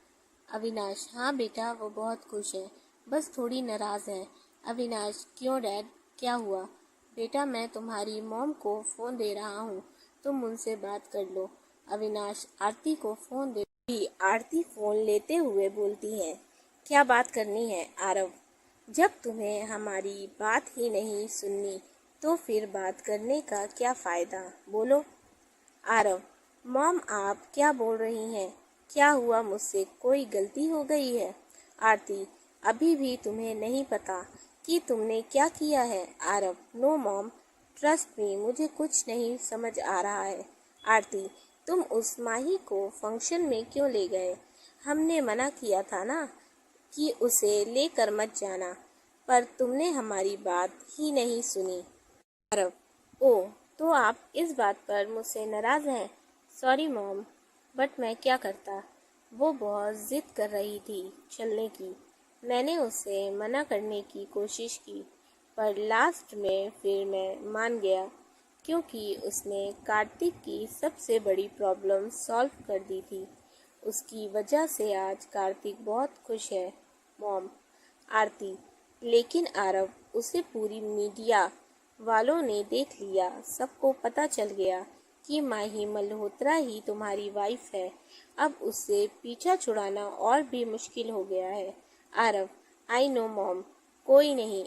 अविनाश, हाँ बेटा, वो बहुत खुश है, बस थोड़ी नाराज़ है। अविनाश, क्यों डैड, क्या हुआ? बेटा, मैं तुम्हारी मॉम को फ़ोन दे रहा हूँ, तुम उनसे बात कर लो। अविनाश आरती को फ़ोन दे। आरती फ़ोन लेते हुए बोलती है, क्या बात करनी है आरव? जब तुम्हें हमारी बात ही नहीं सुननी तो फिर बात करने का क्या फ़ायदा, बोलो। आरव, मॉम, आप क्या बोल रही हैं? क्या हुआ? मुझसे कोई गलती हो गई है? आरती, अभी भी तुम्हें नहीं पता कि तुमने क्या किया है? Aarav, no mom, trust me, मुझे कुछ नहीं समझ आ रहा है। आरती, तुम उस माही को फंक्शन में क्यों ले गए? हमने मना किया था ना कि उसे लेकर मत जाना, पर तुमने हमारी बात ही नहीं सुनी। आरव, ओह, तो आप इस बात पर मुझसे नाराज़ हैं? सॉरी मॉम, बट मैं क्या करता। वो बहुत ज़िद कर रही थी चलने की। मैंने उसे मना करने की कोशिश की, पर लास्ट में फिर मैं मान गया, क्योंकि उसने कार्तिक की सबसे बड़ी प्रॉब्लम सॉल्व कर दी थी। उसकी वजह से आज कार्तिक बहुत खुश है मॉम। आरती, लेकिन आरव, उसे पूरी मीडिया वालों ने देख लिया। सबको पता चल गया कि माही मल्होत्रा ही तुम्हारी वाइफ है। अब उससे पीछा छुड़ाना और भी मुश्किल हो गया है। आरव, आई नो मॉम, कोई नहीं,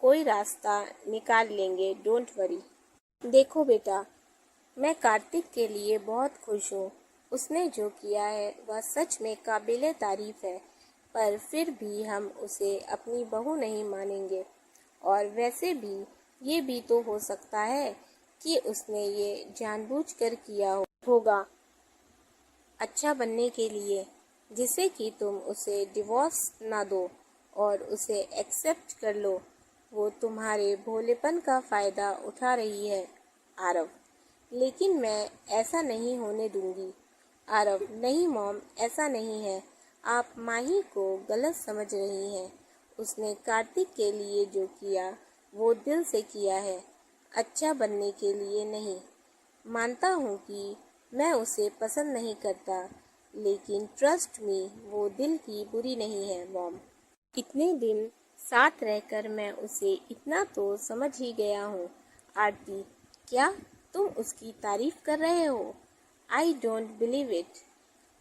कोई रास्ता निकाल लेंगे, डोंट वरी। देखो बेटा, मैं कार्तिक के लिए बहुत खुश हूँ। उसने जो किया है वह सच में काबिले तारीफ है, पर फिर भी हम उसे अपनी बहू नहीं मानेंगे। और वैसे भी ये भी तो हो सकता है कि उसने ये जानबूझकर किया होगा, अच्छा बनने के लिए, जिससे कि तुम उसे डिवोर्स ना दो और उसे एक्सेप्ट कर लो। वो तुम्हारे भोलेपन का फ़ायदा उठा रही है। आरव, लेकिन मैं ऐसा नहीं होने दूंगी। आरव, नहीं मॉम, ऐसा नहीं है। आप माही को गलत समझ रही हैं। उसने कार्तिक के लिए जो किया वो दिल से किया है, अच्छा बनने के लिए नहीं। मानता हूँ कि मैं उसे पसंद नहीं करता, लेकिन ट्रस्ट मी, वो दिल की बुरी नहीं है मॉम। इतने दिन साथ रहकर मैं उसे इतना तो समझ ही गया हूँ। आरती, क्या तुम उसकी तारीफ कर रहे हो? I don't believe it.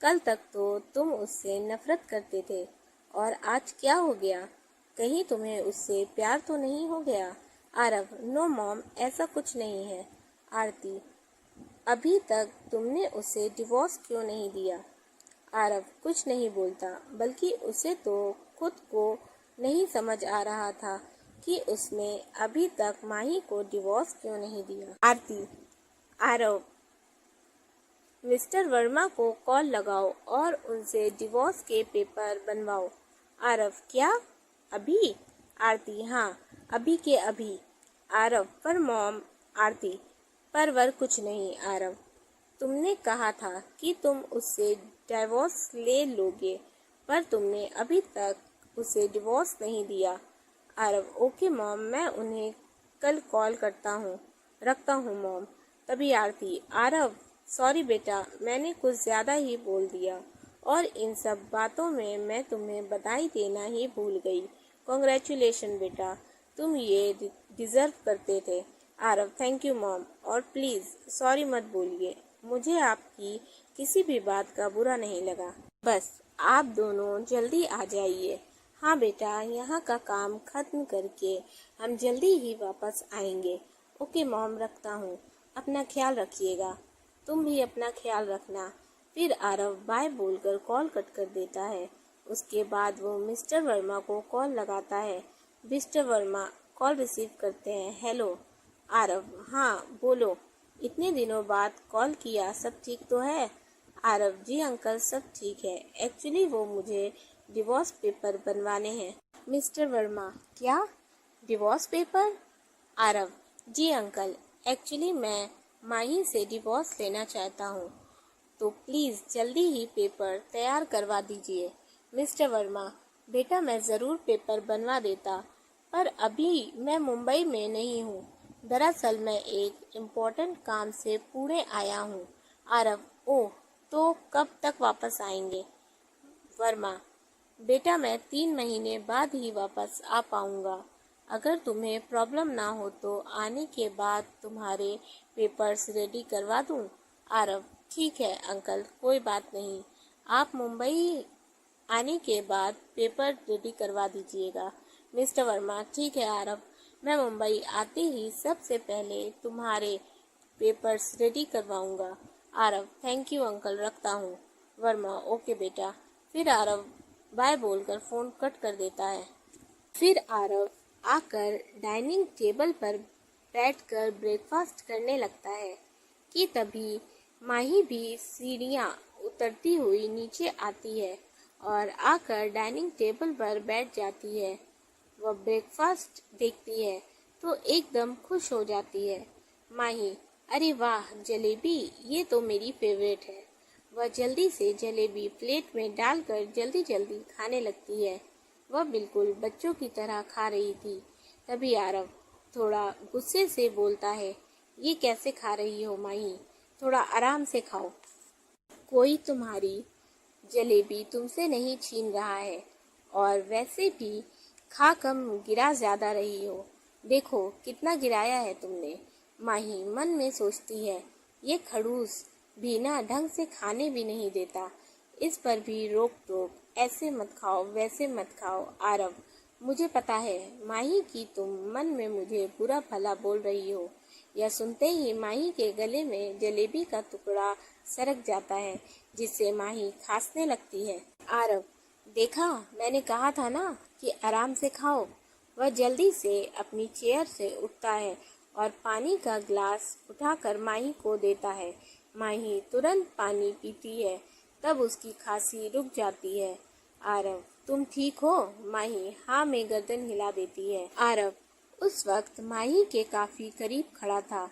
कल तक तो तुम उससे नफरत करते थे, और आज क्या हो गया? कहीं तुम्हें उससे प्यार तो नहीं हो गया? आरव, नो मॉम, ऐसा कुछ नहीं है। आरती, अभी तक तुमने उसे डिवोर्स क्यों नहीं दिया? आरव कुछ नहीं बोलता, बल्कि उसे तो खुद को नहीं समझ आ रहा था कि उसने अभी तक माही को डिवोर्स क्यों नहीं दिया। आरती, आरव, मिस्टर वर्मा को कॉल लगाओ और उनसे डिवोर्स के पेपर बनवाओ। आरव, क्या अभी? आरती, हाँ, अभी के अभी। आरव, पर मॉम। आरती, पर वर कुछ नहीं आरव, तुमने कहा था कि तुम उससे डिवोर्स ले लोगे, पर तुमने अभी तक उसे डिवोर्स नहीं दिया। आरव, ओके मॉम, मैं उन्हें कल कॉल करता हूँ, रखता हूँ मॉम। तभी आरती, आरव, सॉरी बेटा, मैंने कुछ ज़्यादा ही बोल दिया, और इन सब बातों में मैं तुम्हें बधाई देना ही भूल गई। कॉन्ग्रेचुलेशन बेटा, तुम ये डिज़र्व करते थे। आरव, थैंक यू मॉम, और प्लीज़ सॉरी मत बोलिए, मुझे आपकी किसी भी बात का बुरा नहीं लगा। बस आप दोनों जल्दी आ जाइए। हाँ बेटा, यहाँ का काम खत्म करके हम जल्दी ही वापस आएंगे। ओके मॉम, रखता हूँ, अपना ख्याल रखिएगा। तुम भी अपना ख्याल रखना। फिर आरव बाय बोलकर कॉल कट कर देता है। उसके बाद वो मिस्टर वर्मा को कॉल लगाता है। मिस्टर वर्मा कॉल रिसीव करते हैं। हेलो आरव, हाँ बोलो, इतने दिनों बाद कॉल किया, सब ठीक तो है? आरव, जी अंकल, सब ठीक है। एक्चुअली वो मुझे डिवोर्स पेपर बनवाने हैं। मिस्टर वर्मा, क्या डिवोर्स पेपर? आरव, जी अंकल, एक्चुअली मैं माही से डिवोर्स लेना चाहता हूँ, तो प्लीज़ जल्दी ही पेपर तैयार करवा दीजिए। मिस्टर वर्मा, बेटा मैं ज़रूर पेपर बनवा देता, पर अभी मैं मुंबई में नहीं हूँ। दरअसल मैं एक इम्पोर्टेंट काम से पुणे आया हूँ। आरव, ओह, तो कब तक वापस आएंगे? वर्मा, बेटा मैं 3 महीने बाद ही वापस आ पाऊँगा। अगर तुम्हें प्रॉब्लम ना हो तो आने के बाद तुम्हारे पेपर्स रेडी करवा दूँ। आरव, ठीक है अंकल, कोई बात नहीं, आप मुंबई आने के बाद पेपर रेडी करवा दीजिएगा। मिस्टर वर्मा, ठीक है आरव, मैं मुंबई आते ही सबसे पहले तुम्हारे पेपर्स रेडी करवाऊंगा। आरव थैंक यू अंकल, रखता हूँ। वर्मा ओके बेटा। फिर आरव बाय बोलकर फ़ोन कट कर देता है। फिर आरव आकर डाइनिंग टेबल पर बैठकर ब्रेकफास्ट करने लगता है कि तभी माही भी सीढ़ियाँ उतरती हुई नीचे आती है और आकर डाइनिंग टेबल पर बैठ जाती है। वह ब्रेकफास्ट देखती है तो एकदम खुश हो जाती है। माही, अरे वाह जलेबी, ये तो मेरी फेवरेट है। वह जल्दी से जलेबी प्लेट में डालकर जल्दी जल्दी खाने लगती है। वह बिल्कुल बच्चों की तरह खा रही थी। तभी आरव थोड़ा गुस्से से बोलता है, ये कैसे खा रही हो माही, थोड़ा आराम से खाओ। कोई तुम्हारी जलेबी तुमसे नहीं छीन रहा है, और वैसे भी खा कम गिरा ज्यादा रही हो। देखो कितना गिराया है तुमने। माही मन में सोचती है, ये खड़ूस भी ना ढंग से खाने भी नहीं देता, इस पर भी रोक टोक, ऐसे मत खाओ वैसे मत खाओ। आरव, मुझे पता है माही कि तुम मन में मुझे बुरा भला बोल रही हो। यह सुनते ही माही के गले में जलेबी का टुकड़ा सरक जाता है, जिससे माही खांसने लगती है। आरव, देखा मैंने कहा था ना कि आराम से खाओ। वह जल्दी से अपनी चेयर से उठता है और पानी का ग्लास उठाकर माही को देता है। माही तुरंत पानी पीती है, तब उसकी खांसी रुक जाती है। आरव, तुम ठीक हो? माही हाँ में गर्दन हिला देती है। आरव उस वक्त माही के काफी करीब खड़ा था।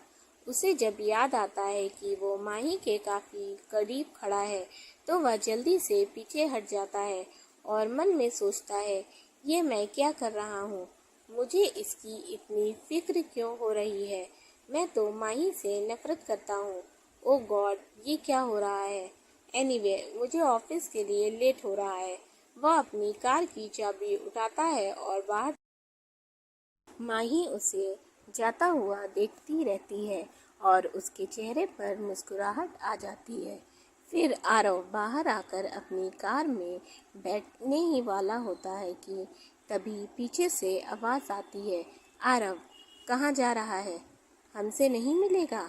उसे जब याद आता है कि वो माही के काफी करीब खड़ा है तो वह जल्दी से पीछे हट जाता है और मन में सोचता है, ये मैं क्या कर रहा हूँ, मुझे इसकी इतनी फिक्र क्यों हो रही है। मैं तो माही से नफरत करता हूँ। ओ गॉड, ये क्या हो रहा है। एनीवे, मुझे ऑफिस के लिए लेट हो रहा है। वह अपनी कार की चाबी उठाता है और बाहर। माही उसे जाता हुआ देखती रहती है और उसके चेहरे पर मुस्कुराहट आ जाती है। फिर आरव बाहर आकर अपनी कार में बैठने ही वाला होता है कि तभी पीछे से आवाज़ आती है, आरव कहाँ जा रहा है, हमसे नहीं मिलेगा।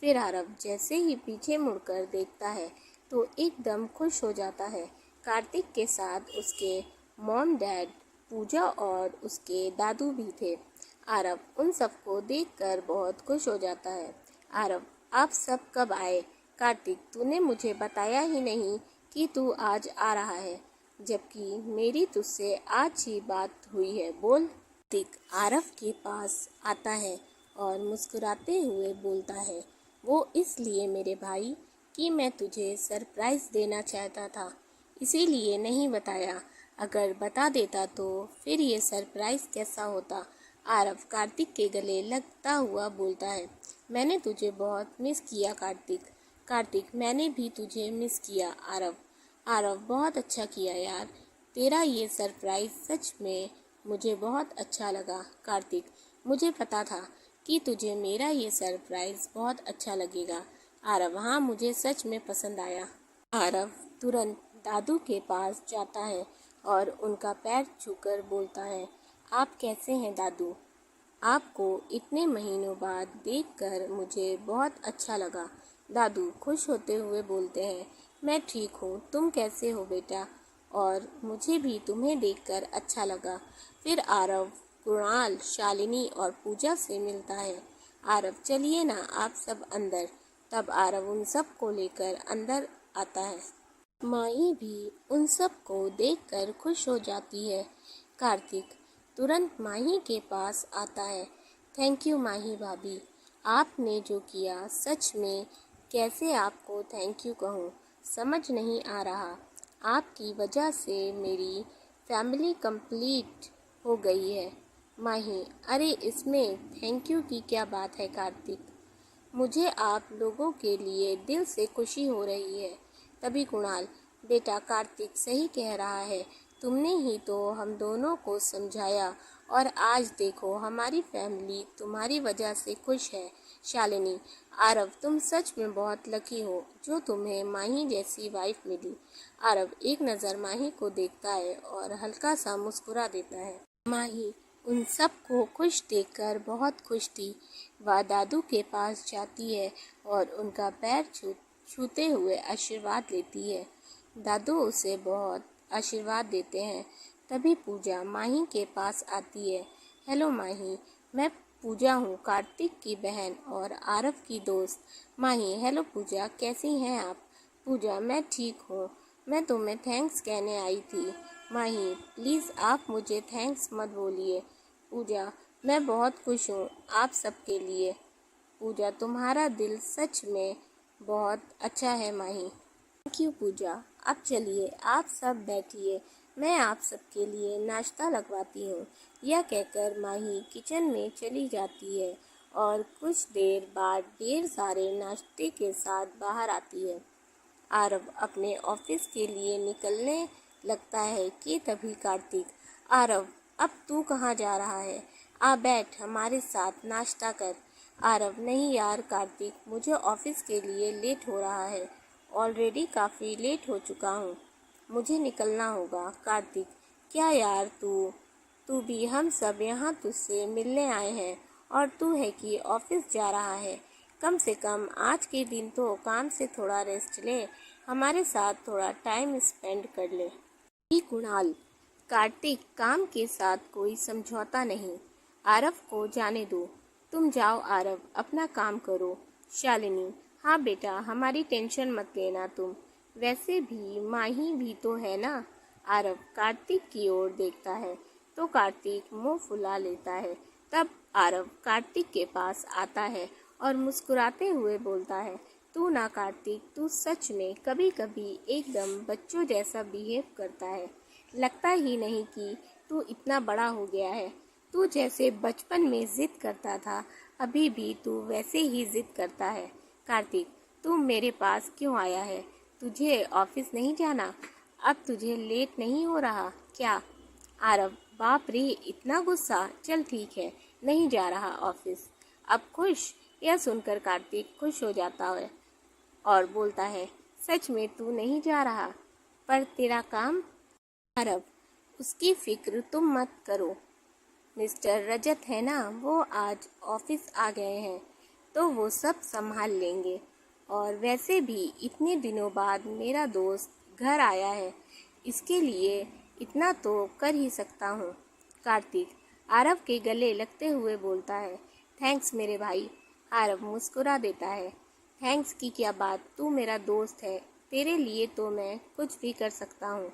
फिर आरव जैसे ही पीछे मुड़कर देखता है तो एकदम खुश हो जाता है। कार्तिक के साथ उसके मॉम डैड, पूजा और उसके दादू भी थे। आरव उन सबको देखकर बहुत खुश हो जाता है। आरव, आप सब कब आए? कार्तिक, तूने मुझे बताया ही नहीं कि तू आज आ रहा है, जबकि मेरी तुझसे आज ही बात हुई है, बोल। कार्तिक आरव के पास आता है और मुस्कुराते हुए बोलता है, वो इसलिए मेरे भाई कि मैं तुझे सरप्राइज देना चाहता था, इसीलिए नहीं बताया। अगर बता देता तो फिर ये सरप्राइज कैसा होता। आरव कार्तिक के गले लगता हुआ बोलता है, मैंने तुझे बहुत मिस किया कार्तिक। कार्तिक, मैंने भी तुझे मिस किया आरव। आरव, बहुत अच्छा किया यार, तेरा ये सरप्राइज सच में मुझे बहुत अच्छा लगा। कार्तिक, मुझे पता था कि तुझे मेरा ये सरप्राइज बहुत अच्छा लगेगा। आरव, हाँ मुझे सच में पसंद आया। आरव तुरंत दादू के पास जाता है और उनका पैर छूकर बोलता है, आप कैसे हैं दादू? आपको इतने महीनों बाद देखकर मुझे बहुत अच्छा लगा। दादू खुश होते हुए बोलते हैं, मैं ठीक हूँ, तुम कैसे हो बेटा? और मुझे भी तुम्हें देखकर अच्छा लगा। फिर आरव कुणाल, शालिनी और पूजा से मिलता है। आरव, चलिए ना आप सब अंदर। तब आरव उन सब को लेकर अंदर आता है। माही भी उन सब को देखकर खुश हो जाती है। कार्तिक तुरंत माही के पास आता है। थैंक यू माही भाभी, आपने जो किया सच में कैसे आपको थैंक यू कहूँ, समझ नहीं आ रहा। आपकी वजह से मेरी फैमिली कंप्लीट हो गई है। माही, अरे इसमें थैंक यू की क्या बात है कार्तिक, मुझे आप लोगों के लिए दिल से खुशी हो रही है। तभी कुणाल, बेटा कार्तिक सही कह रहा है, तुमने ही तो हम दोनों को समझाया और आज देखो हमारी फैमिली तुम्हारी वजह से खुश है। शालिनी, आरव तुम सच में बहुत लकी हो जो तुम्हें माही जैसी वाइफ मिली। आरव एक नज़र माही को देखता है और हल्का सा मुस्कुरा देता है। माही उन सब को खुश देखकर बहुत खुश थी। वह दादू के पास जाती है और उनका पैर छू छूते हुए आशीर्वाद लेती है। दादू उसे बहुत आशीर्वाद देते हैं। तभी पूजा माही के पास आती है। हेलो माही, मैं पूजा हूँ, कार्तिक की बहन और आरव की दोस्त। माही, हेलो पूजा, कैसी हैं आप? पूजा, मैं ठीक हूँ। मैं तुम्हें थैंक्स कहने आई थी। माही, प्लीज़ आप मुझे थैंक्स मत बोलिए। पूजा, मैं बहुत खुश हूँ आप सबके लिए। पूजा, तुम्हारा दिल सच में बहुत अच्छा है माही। थैंक यू पूजा। अब चलिए आप सब बैठिए, मैं आप सबके लिए नाश्ता लगवाती हूँ। यह कहकर माही किचन में चली जाती है और कुछ देर बाद ढेर सारे नाश्ते के साथ बाहर आती है। आरव अपने ऑफिस के लिए निकलने लगता है कि तभी कार्तिक, आरव, अब तू कहाँ जा रहा है? आ बैठ, हमारे साथ नाश्ता कर। आरव, नहीं यार कार्तिक, मुझे ऑफिस के लिए लेट हो रहा है। ऑलरेडी काफ़ी लेट हो चुका हूँ, मुझे निकलना होगा। कार्तिक, क्या यार तू भी, हम सब यहाँ तुझसे मिलने आए हैं और तू है कि ऑफिस जा रहा है। कम से कम आज के दिन तो काम से थोड़ा रेस्ट ले, हमारे साथ थोड़ा टाइम स्पेंड कर ले। ही कुणाल, कार्तिक, काम के साथ कोई समझौता नहीं, आरव को जाने दो। तुम जाओ आरव, अपना काम करो। शालिनी, हाँ बेटा, हमारी टेंशन मत लेना तुम, वैसे भी माही भी तो है ना। आरव कार्तिक की ओर देखता है तो कार्तिक मुंह फुला लेता है। तब आरव कार्तिक के पास आता है और मुस्कुराते हुए बोलता है, तू ना कार्तिक, तू सच में कभी कभी एकदम बच्चों जैसा बिहेव करता है। लगता ही नहीं कि तू इतना बड़ा हो गया है। तू जैसे बचपन में जिद करता था, अभी भी तू वैसे ही जिद करता है। कार्तिक, तू मेरे पास क्यों आया है? तुझे ऑफिस नहीं जाना? अब तुझे लेट नहीं हो रहा क्या? आरव, बाप रे, इतना गुस्सा? चल ठीक है, नहीं जा रहा ऑफिस। अब खुश? यह सुनकर कार्तिक खुश हो जाता है और बोलता है, सच में तू नहीं जा रहा? पर तेरा काम? आरव, उसकी फिक्र तुम मत करो, मिस्टर रजत है ना, वो आज ऑफिस आ गए हैं तो वो सब संभाल लेंगे। और वैसे भी इतने दिनों बाद मेरा दोस्त घर आया है, इसके लिए इतना तो कर ही सकता हूँ। कार्तिक आरव के गले लगते हुए बोलता है, थैंक्स मेरे भाई। आरव मुस्कुरा देता है, थैंक्स की क्या बात, तू मेरा दोस्त है, तेरे लिए तो मैं कुछ भी कर सकता हूँ।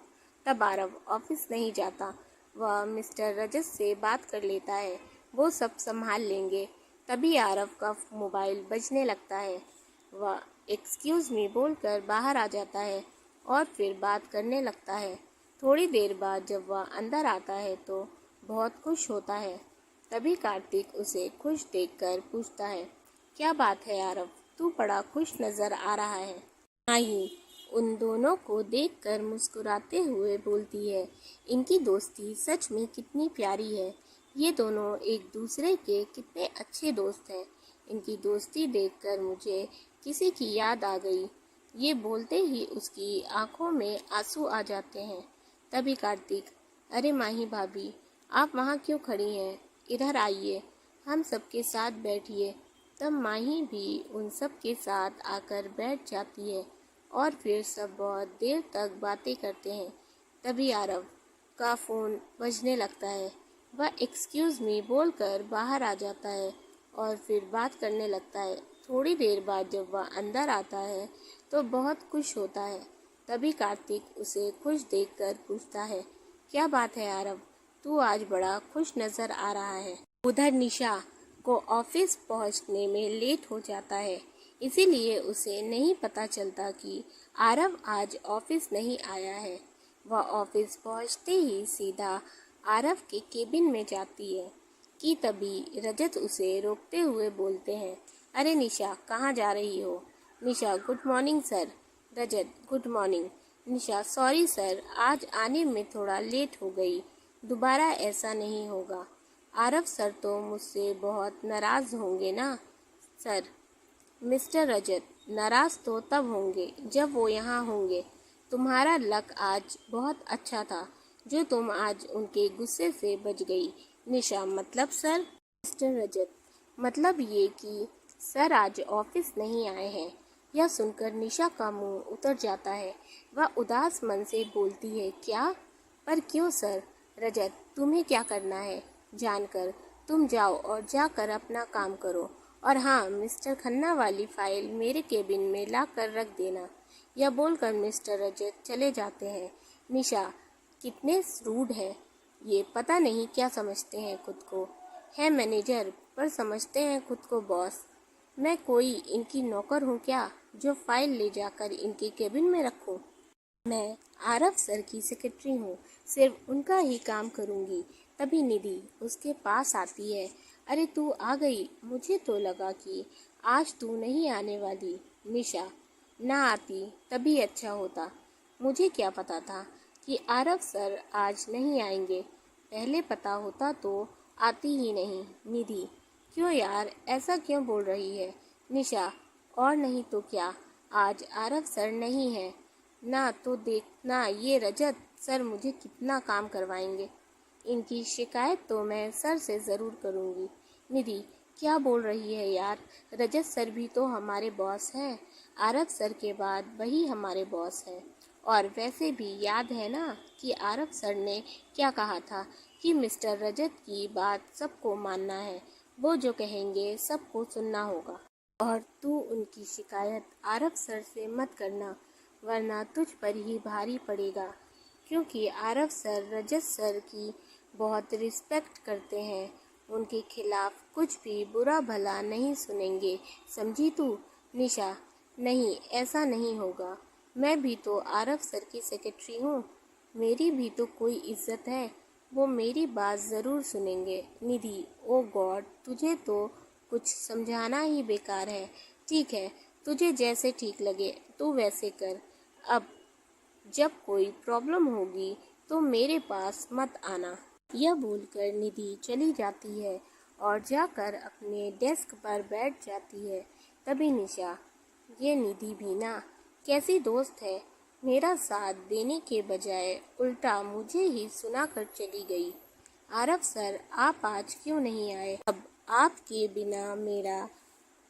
तब आरव ऑफिस नहीं जाता, वह मिस्टर रजत से बात कर लेता है, वो सब संभाल लेंगे। तभी आरव का मोबाइल बजने लगता है। वह एक्सक्यूज़ मी बोलकर बाहर आ जाता है और फिर बात करने लगता है। थोड़ी देर बाद जब वह अंदर आता है तो बहुत खुश होता है। तभी कार्तिक उसे खुश देखकर पूछता है, क्या बात है आरव, तू बड़ा खुश नज़र आ रहा है। माही उन दोनों को देखकर मुस्कुराते हुए बोलती है, इनकी दोस्ती सच में कितनी प्यारी है। ये दोनों एक दूसरे के कितने अच्छे दोस्त हैं। इनकी दोस्ती देखकर मुझे किसी की याद आ गई। ये बोलते ही उसकी आंखों में आंसू आ जाते हैं। तभी कार्तिक, अरे माही भाभी, आप वहाँ क्यों खड़ी हैं? इधर आइए, हम सबके साथ बैठिए। तब माही भी उन सब के साथ आकर बैठ जाती है और फिर सब बहुत देर तक बातें करते हैं। तभी आरव का फ़ोन बजने लगता है। वह एक्सक्यूज़ मी बोलकर बाहर आ जाता है और फिर बात करने लगता है। थोड़ी देर बाद जब वह अंदर आता है तो बहुत खुश होता है। तभी कार्तिक उसे खुश देखकर पूछता है, क्या बात है आरव, तू आज बड़ा खुश नज़र आ रहा है। उधर निशा को ऑफिस पहुंचने में लेट हो जाता है, इसीलिए उसे नहीं पता चलता कि आरव आज ऑफिस नहीं आया है। वह ऑफिस पहुंचते ही सीधा आरव के केबिन में जाती है कि तभी रजत उसे रोकते हुए बोलते हैं, अरे निशा, कहाँ जा रही हो? निशा, गुड मॉर्निंग सर। रजत, गुड मॉर्निंग। निशा, सॉरी सर, आज आने में थोड़ा लेट हो गई, दोबारा ऐसा नहीं होगा। आरव सर तो मुझसे बहुत नाराज़ होंगे ना सर। मिस्टर रजत, नाराज़ तो तब होंगे जब वो यहाँ होंगे। तुम्हारा लक आज बहुत अच्छा था जो तुम आज उनके गुस्से से बच गई। निशा, मतलब सर? मिस्टर रजत, मतलब ये कि सर आज ऑफिस नहीं आए हैं। यह सुनकर निशा का मुंह उतर जाता है। वह उदास मन से बोलती है, क्या? पर क्यों सर? रजत, तुम्हें क्या करना है जानकर तुम जाओ और जाकर अपना काम करो। और हाँ, मिस्टर खन्ना वाली फाइल मेरे केबिन में ला कर रख देना। यह बोलकर मिस्टर रजत चले जाते हैं। निशा, कितने रूड है ये, पता नहीं क्या समझते हैं खुद को। है मैनेजर पर समझते हैं खुद को बॉस। मैं कोई इनकी नौकर हूँ क्या, जो फाइल ले जाकर इनके केबिन में रखूँ? मैं आरव सर की सेक्रेटरी हूँ, सिर्फ उनका ही काम करूँगी। तभी निधि उसके पास आती है। अरे तू आ गई, मुझे तो लगा कि आज तू नहीं आने वाली। निशा, ना आती तभी अच्छा होता। मुझे क्या पता था कि आरव सर आज नहीं आएंगे। पहले पता होता तो आती ही नहीं। निधि, क्यों यार, ऐसा क्यों बोल रही है? निशा, और नहीं तो क्या, आज आरव सर नहीं है ना, तो देखना ये रजत सर मुझे कितना काम करवाएंगे। इनकी शिकायत तो मैं सर से ज़रूर करूँगी। निधि, क्या बोल रही है यार, रजत सर भी तो हमारे बॉस हैं। आरव सर के बाद वही हमारे बॉस हैं। और वैसे भी याद है ना कि आरव सर ने क्या कहा था कि मिस्टर रजत की बात सबको मानना है, वो जो कहेंगे सबको सुनना होगा। और तू उनकी शिकायत आरव सर से मत करना, वरना तुझ पर ही भारी पड़ेगा। क्योंकि आरव सर रजत सर की बहुत रिस्पेक्ट करते हैं, उनके खिलाफ कुछ भी बुरा भला नहीं सुनेंगे, समझी तू? निशा, नहीं, ऐसा नहीं होगा। मैं भी तो आरव सर की सेक्रेटरी हूँ, मेरी भी तो कोई इज्जत है, वो मेरी बात ज़रूर सुनेंगे। निधि, ओ गॉड, तुझे तो कुछ समझाना ही बेकार है। ठीक है, तुझे जैसे ठीक लगे तू वैसे कर। अब जब कोई प्रॉब्लम होगी तो मेरे पास मत आना। यह बोलकर निधि चली जाती है और जाकर अपने डेस्क पर बैठ जाती है। तभी निशा, ये निधि भी ना कैसी दोस्त है, मेरा साथ देने के बजाय उल्टा मुझे ही सुनाकर चली गई। आरव सर, आप आज क्यों नहीं आए? अब आपके बिना मेरा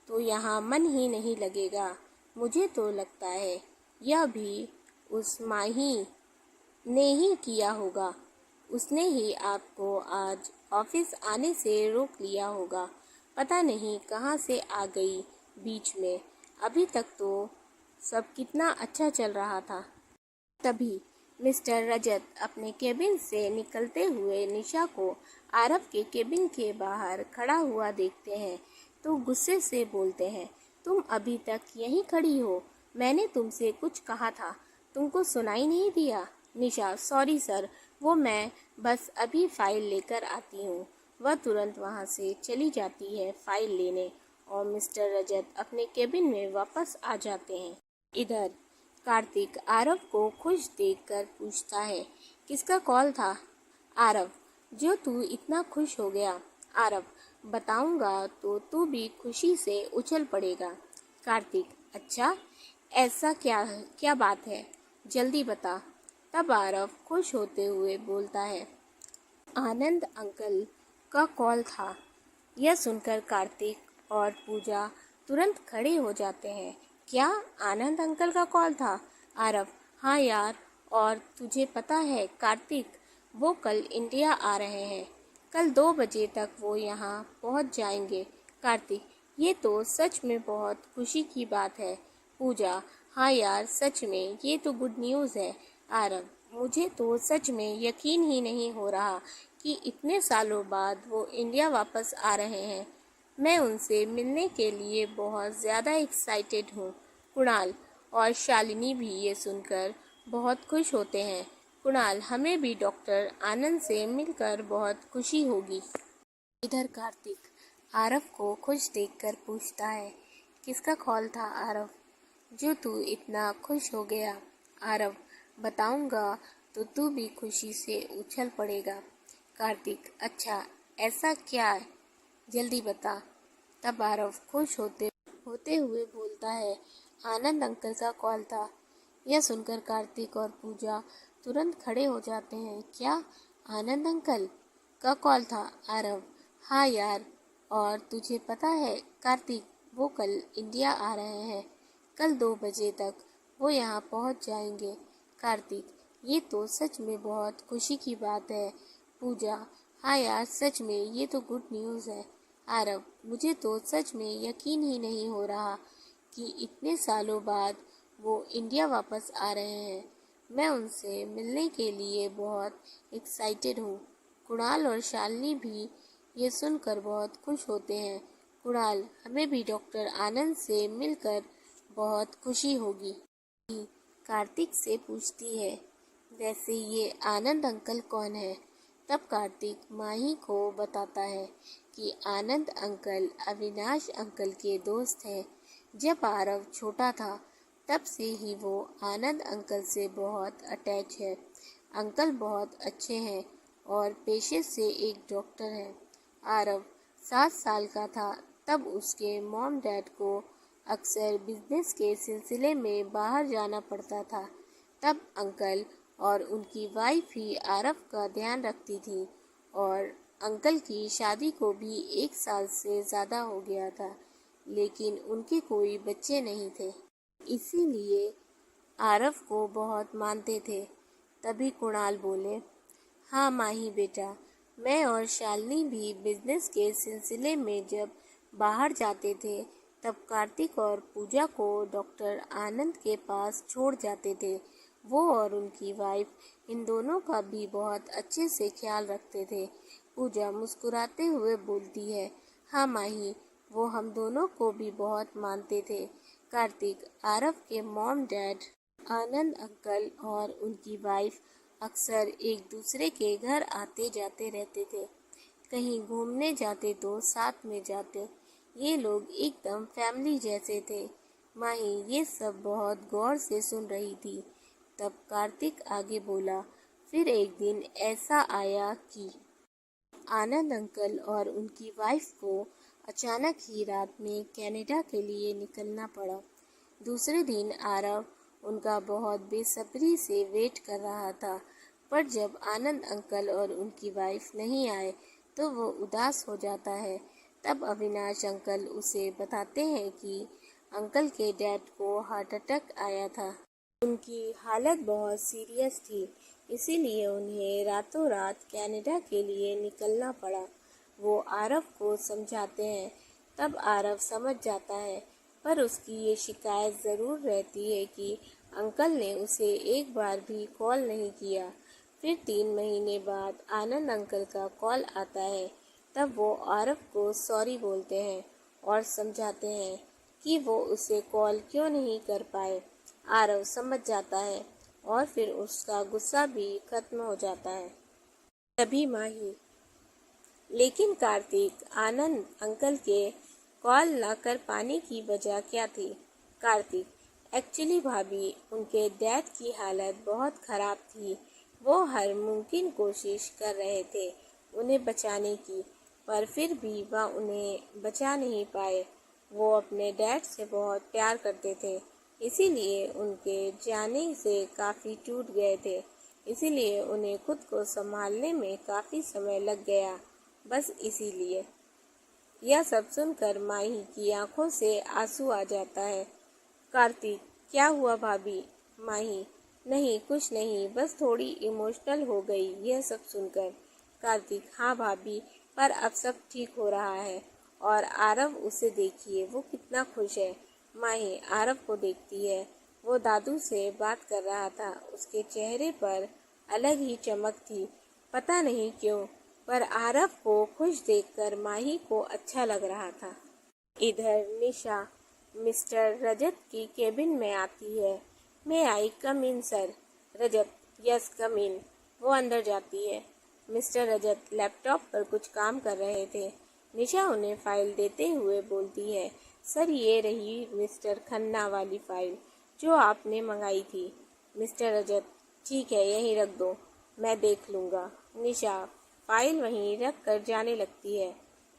तो यहाँ मन ही नहीं लगेगा। मुझे तो लगता है यह भी उस माही ने ही किया होगा। उसने ही आपको आज ऑफिस आने से रोक लिया होगा। पता नहीं कहाँ से आ गई बीच में। अभी तक तो सब कितना अच्छा चल रहा था। तभी मिस्टर रजत अपने केबिन से निकलते हुए निशा को आरव के केबिन के बाहर खड़ा हुआ देखते हैं तो गुस्से से बोलते हैं, तुम अभी तक यहीं खड़ी हो? मैंने तुमसे कुछ कहा था, तुमको सुनाई नहीं दिया? निशा, सॉरी सर, वो मैं बस अभी फाइल लेकर आती हूँ। वह तुरंत वहाँ से चली जाती है फाइल लेने और मिस्टर रजत अपने केबिन में वापस आ जाते हैं। इधर कार्तिक आरव को खुश देखकर पूछता है, किसका कॉल था? आरव, जो तू इतना खुश हो गया। आरव, बताऊंगा तो तू भी खुशी से उछल पड़ेगा। कार्तिक, अच्छा, ऐसा क्या क्या बात है, जल्दी बता। तब आरव खुश होते हुए बोलता है, आनंद अंकल का कॉल था। यह सुनकर कार्तिक और पूजा तुरंत खड़े हो जाते हैं। क्या आनंद अंकल का कॉल था? आरव, हाँ यार, और तुझे पता है कार्तिक, वो कल इंडिया आ रहे हैं। कल 2 बजे तक वो यहाँ पहुँच जाएंगे। कार्तिक, ये तो सच में बहुत खुशी की बात है। पूजा, हाँ यार, सच में ये तो गुड न्यूज़ है। आरव, मुझे तो सच में यकीन ही नहीं हो रहा कि इतने सालों बाद वो इंडिया वापस आ रहे हैं। मैं उनसे मिलने के लिए बहुत ज़्यादा एक्साइटेड हूँ। कुणाल और शालिनी भी ये सुनकर बहुत खुश होते हैं। कुणाल, हमें भी डॉक्टर आनंद से मिलकर बहुत खुशी होगी। इधर कार्तिक आरव को खुश देखकर पूछता है, किसका कॉल था आरव, जो तू इतना खुश हो गया? आरव, बताऊंगा तो तू भी खुशी से उछल पड़ेगा। कार्तिक, अच्छा, ऐसा क्या है, जल्दी बता। तब आरव खुश होते हुए बोलता है, आनंद अंकल का कॉल था। यह सुनकर कार्तिक और पूजा तुरंत खड़े हो जाते हैं। क्या आनंद अंकल का कॉल था? आरव, हाँ यार, और तुझे पता है कार्तिक, वो कल इंडिया आ रहे हैं। कल 2 बजे तक वो यहाँ पहुँच जाएंगे। कार्तिक, ये तो सच में बहुत खुशी की बात है। पूजा, हाँ यार, सच में ये तो गुड न्यूज़ है। आरव, मुझे तो सच में यकीन ही नहीं हो रहा कि इतने सालों बाद वो इंडिया वापस आ रहे हैं। मैं उनसे मिलने के लिए बहुत एक्साइटेड हूँ। कुणाल और शालिनी भी ये सुनकर बहुत खुश होते हैं। कुणाल, हमें भी डॉक्टर आनंद से मिलकर बहुत खुशी होगी। कार्तिक से पूछती है, वैसे ये आनंद अंकल कौन है? तब कार्तिक माही को बताता है कि आनंद अंकल अविनाश अंकल के दोस्त हैं। जब आरव छोटा था तब से ही वो आनंद अंकल से बहुत अटैच है। अंकल बहुत अच्छे हैं और पेशे से एक डॉक्टर हैं। आरव 7 साल का था तब उसके मॉम डैड को अक्सर बिजनेस के सिलसिले में बाहर जाना पड़ता था। तब अंकल और उनकी वाइफ ही आरव का ध्यान रखती थी और अंकल की शादी को भी 1 साल से ज़्यादा हो गया था, लेकिन उनके कोई बच्चे नहीं थे। इसीलिए आरव को बहुत मानते थे। तभी कुणाल बोले, हाँ माही बेटा, मैं और शालिनी भी बिजनेस के सिलसिले में जब बाहर जाते थे तब कार्तिक और पूजा को डॉक्टर आनंद के पास छोड़ जाते थे। वो और उनकी वाइफ इन दोनों का भी बहुत अच्छे से ख्याल रखते थे। पूजा मुस्कुराते हुए बोलती है, हाँ माही, वो हम दोनों को भी बहुत मानते थे। कार्तिक, आरव के मॉम डैड आनंद अंकल और उनकी वाइफ अक्सर एक दूसरे के घर आते जाते रहते थे। कहीं घूमने जाते तो साथ में जाते। ये लोग एकदम फैमिली जैसे थे। माही ये सब बहुत गौर से सुन रही थी। तब कार्तिक आगे बोला, फिर एक दिन ऐसा आया कि आनंद अंकल और उनकी वाइफ को अचानक ही रात में कनाडा के लिए निकलना पड़ा। दूसरे दिन आरव उनका बहुत बेसब्री से वेट कर रहा था, पर जब आनंद अंकल और उनकी वाइफ नहीं आए तो वो उदास हो जाता है। तब अविनाश अंकल उसे बताते हैं कि अंकल के डैड को हार्ट अटैक आया था। उनकी हालत बहुत सीरियस थी, इसीलिए उन्हें रातों रात कनाडा के लिए निकलना पड़ा। वो आरव को समझाते हैं। तब आरव समझ जाता है, पर उसकी ये शिकायत ज़रूर रहती है कि अंकल ने उसे एक बार भी कॉल नहीं किया। फिर 3 महीने बाद आनंद अंकल का कॉल आता है। तब वो आरव को सॉरी बोलते हैं और समझाते हैं कि वो उसे कॉल क्यों नहीं कर पाए। आरव समझ जाता है और फिर उसका गुस्सा भी खत्म हो जाता है। तभी माही, लेकिन कार्तिक, आनंद अंकल के कॉल न कर पाने की वजह क्या थी? कार्तिक, एक्चुअली भाभी, उनके डैड की हालत बहुत ख़राब थी। वो हर मुमकिन कोशिश कर रहे थे उन्हें बचाने की, पर फिर भी वह उन्हें बचा नहीं पाए। वो अपने डैड से बहुत प्यार करते थे, इसीलिए उनके जाने से काफ़ी टूट गए थे। इसीलिए उन्हें खुद को संभालने में काफ़ी समय लग गया। बस इसीलिए। यह सब सुनकर माही की आंखों से आंसू आ जाता है। कार्तिक, क्या हुआ भाभी? माही, नहीं कुछ नहीं, बस थोड़ी इमोशनल हो गई यह सब सुनकर। कार्तिक, हाँ भाभी, पर अब सब ठीक हो रहा है। और आरव, उसे देखिए, वो कितना खुश है। माही आरव को देखती है। वो दादू से बात कर रहा था। उसके चेहरे पर अलग ही चमक थी, पता नहीं क्यों, पर आरव को खुश देखकर माही को अच्छा लग रहा था। इधर निशा मिस्टर रजत की केबिन में आती है। मैं आई कम इन सर? रजत, यस कम इन। वो अंदर जाती है। मिस्टर रजत लैपटॉप पर कुछ काम कर रहे थे। निशा उन्हें फाइल देते हुए बोलती है, सर ये रही मिस्टर खन्ना वाली फाइल जो आपने मंगाई थी। मिस्टर रजत, ठीक है, यहीं रख दो, मैं देख लूँगा। निशा फाइल वहीं रख कर जाने लगती है।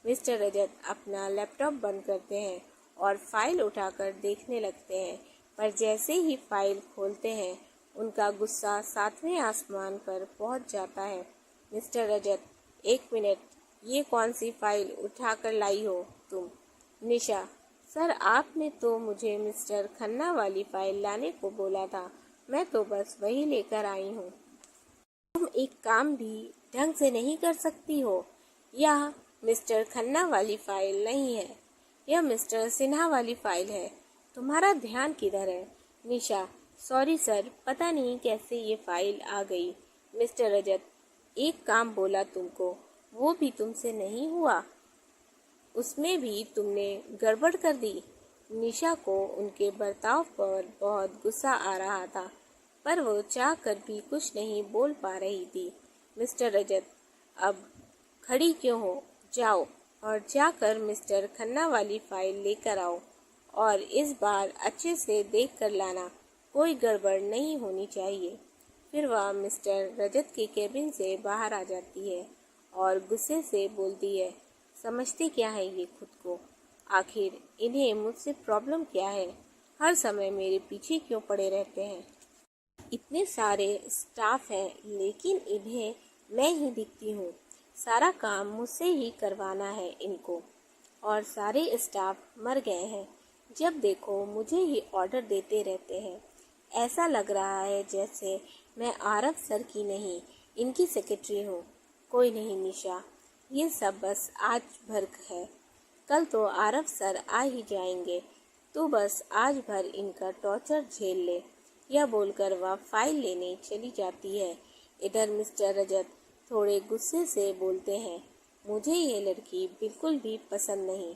मिस्टर रजत अपना लैपटॉप बंद करते हैं और फाइल उठाकर देखने लगते हैं, पर जैसे ही फाइल खोलते हैं उनका गुस्सा 7वें आसमान पर पहुंच जाता है। मिस्टर रजत, 1 मिनट, ये कौन सी फाइल उठाकर लाई हो तुम? निशा, सर आपने तो मुझे मिस्टर खन्ना वाली फाइल लाने को बोला था, मैं तो बस वही लेकर आई हूँ। तुम एक काम भी ढंग से नहीं कर सकती हो। यह मिस्टर खन्ना वाली फाइल नहीं है, यह मिस्टर सिन्हा वाली फाइल है। तुम्हारा ध्यान किधर है? निशा, सॉरी सर, पता नहीं कैसे ये फाइल आ गई। मिस्टर रजत, एक काम बोला तुमको, वो भी तुमसे नहीं हुआ, उसमें भी तुमने गड़बड़ कर दी। निशा को उनके बर्ताव पर बहुत गुस्सा आ रहा था, पर वो चाह कर भी कुछ नहीं बोल पा रही थी। मिस्टर रजत, अब खड़ी क्यों हो? जाओ और जाकर मिस्टर खन्ना वाली फाइल लेकर आओ, और इस बार अच्छे से देख कर लाना, कोई गड़बड़ नहीं होनी चाहिए। फिर वह मिस्टर रजत के केबिन से बाहर आ जाती है और गुस्से से बोलती है, समझते क्या है ये खुद को? आखिर इन्हें मुझसे प्रॉब्लम क्या है? हर समय मेरे पीछे क्यों पड़े रहते हैं? इतने सारे स्टाफ हैं, लेकिन इन्हें मैं ही दिखती हूँ। सारा काम मुझसे ही करवाना है इनको, और सारे स्टाफ मर गए हैं। जब देखो मुझे ही ऑर्डर देते रहते हैं। ऐसा लग रहा है जैसे मैं आरव सर की नहीं, इनकी सेक्रेटरी हूँ। कोई नहीं निशा, ये सब बस आज भर है, कल तो आरव सर आ ही जाएंगे। तू बस आज भर इनका टॉर्चर झेल ले। यह बोलकर वह फाइल लेने चली जाती है। इधर मिस्टर रजत थोड़े गुस्से से बोलते हैं, मुझे ये लड़की बिल्कुल भी पसंद नहीं।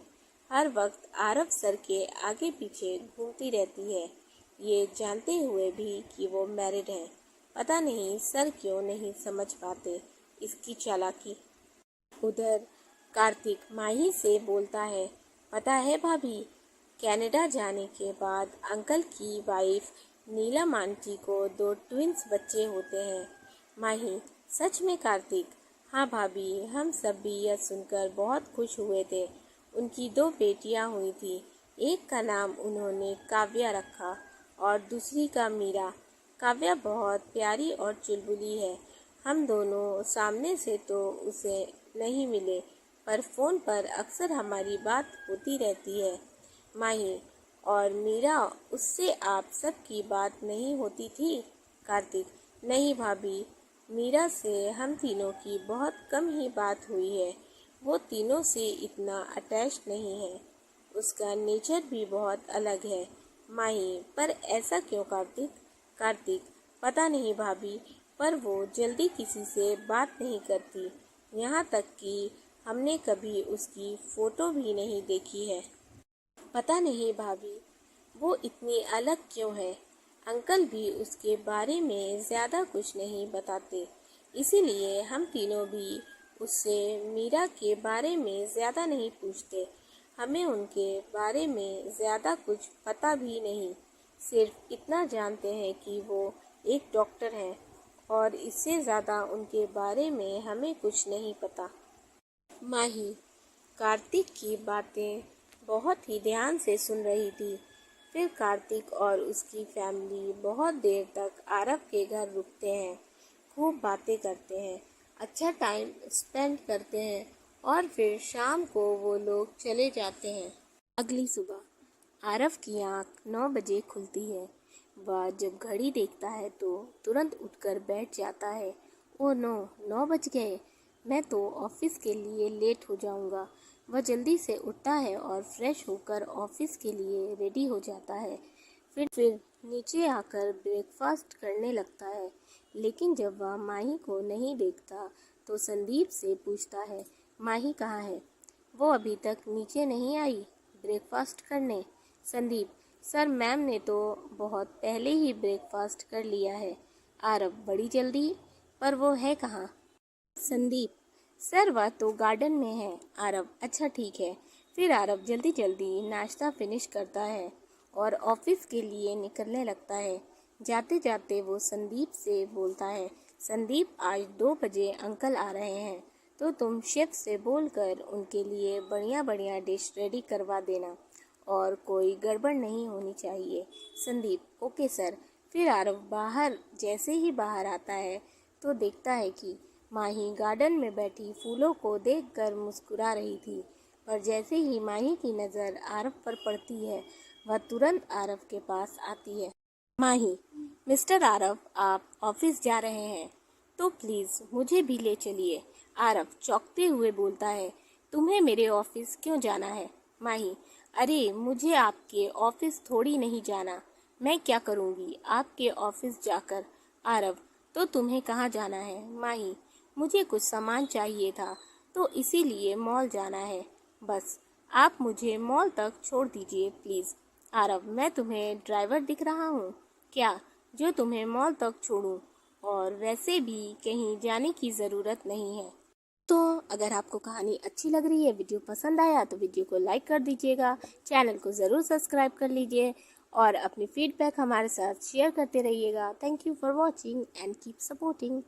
हर वक्त आरव सर के आगे पीछे घूमती रहती है, ये जानते हुए भी कि वो मैरिड है। पता नहीं सर क्यों नहीं समझ पाते इसकी चालाकी। उधर कार्तिक माही से बोलता है, पता है भाभी, कनाडा जाने के बाद अंकल की वाइफ नीलम आंटी को 2 ट्विंस बच्चे होते हैं। माही, सच में कार्तिक? हाँ भाभी, हम सब भी यह सुनकर बहुत खुश हुए थे। उनकी 2 बेटियां हुई थी, एक का नाम उन्होंने काव्या रखा और दूसरी का मीरा। काव्या बहुत प्यारी और चुलबुली है। हम दोनों सामने से तो उसे नहीं मिले, पर फ़ोन पर अक्सर हमारी बात होती रहती है। माही, और मीरा, उससे आप सब की बात नहीं होती थी? कार्तिक, नहीं भाभी, मीरा से हम तीनों की बहुत कम ही बात हुई है। वो तीनों से इतना अटैच नहीं है, उसका नेचर भी बहुत अलग है। माही, पर ऐसा क्यों कार्तिक? कार्तिक, पता नहीं भाभी, पर वो जल्दी किसी से बात नहीं करती। यहाँ तक कि हमने कभी उसकी फ़ोटो भी नहीं देखी है। पता नहीं भाभी, वो इतनी अलग क्यों है? अंकल भी उसके बारे में ज़्यादा कुछ नहीं बताते, इसीलिए हम तीनों भी उससे मीरा के बारे में ज़्यादा नहीं पूछते। हमें उनके बारे में ज़्यादा कुछ पता भी नहीं, सिर्फ इतना जानते हैं कि वो एक डॉक्टर हैं, और इससे ज़्यादा उनके बारे में हमें कुछ नहीं पता। माही कार्तिक की बातें बहुत ही ध्यान से सुन रही थी। फिर कार्तिक और उसकी फैमिली बहुत देर तक आरव के घर रुकते हैं, खूब बातें करते हैं, अच्छा टाइम स्पेंड करते हैं, और फिर शाम को वो लोग चले जाते हैं। अगली सुबह आरव की आँख 9 बजे खुलती है। वह जब घड़ी देखता है तो तुरंत उठकर बैठ जाता है। ओह नो, 9 बज गए, मैं तो ऑफिस के लिए लेट हो जाऊंगा। वह जल्दी से उठता है और फ्रेश होकर ऑफिस के लिए रेडी हो जाता है। फिर नीचे आकर ब्रेकफास्ट करने लगता है, लेकिन जब वह माही को नहीं देखता तो संदीप से पूछता है, माही कहाँ है? वो अभी तक नीचे नहीं आई ब्रेकफास्ट करने। संदीप, सर मैम ने तो बहुत पहले ही ब्रेकफास्ट कर लिया है। आरव, बड़ी जल्दी? पर वो है कहाँ? संदीप, सर वह तो गार्डन में है। आरव, अच्छा ठीक है। फिर आरव जल्दी जल्दी नाश्ता फिनिश करता है और ऑफिस के लिए निकलने लगता है। जाते जाते वो संदीप से बोलता है, संदीप, आज 2 बजे अंकल आ रहे हैं, तो तुम शेफ से बोलकर उनके लिए बढ़िया बढ़िया डिश रेडी करवा देना, और कोई गड़बड़ नहीं होनी चाहिए। Sandeep, okay sir. फिर आरव जैसे ही बाहर आता है तो देखता है कि माही गार्डन में बैठी फूलों को देखकर मुस्कुरा रही थी। पर जैसे ही माही की नज़र आरव पर पड़ती है वह तुरंत आरव के पास आती है। माही, मिस्टर आरव आप ऑफिस जा रहे हैं तो प्लीज़ मुझे भी ले चलिए। आरव चौंकते हुए बोलता है, तुम्हें मेरे ऑफिस क्यों जाना है? माही, अरे मुझे आपके ऑफिस थोड़ी नहीं जाना, मैं क्या करूँगी आपके ऑफिस जाकर। आरव, तो तुम्हें कहाँ जाना है? माही, मुझे कुछ सामान चाहिए था तो इसीलिए मॉल जाना है। बस आप मुझे मॉल तक छोड़ दीजिए प्लीज़। आरव, मैं तुम्हें ड्राइवर दिख रहा हूँ क्या जो तुम्हें मॉल तक छोड़ूं? और वैसे भी कहीं जाने की ज़रूरत नहीं है। तो अगर आपको कहानी अच्छी लग रही है, वीडियो पसंद आया तो वीडियो को लाइक कर दीजिएगा, चैनल को ज़रूर सब्सक्राइब कर लीजिए और अपनी फीडबैक हमारे साथ शेयर करते रहिएगा। Thank you for watching and keep supporting.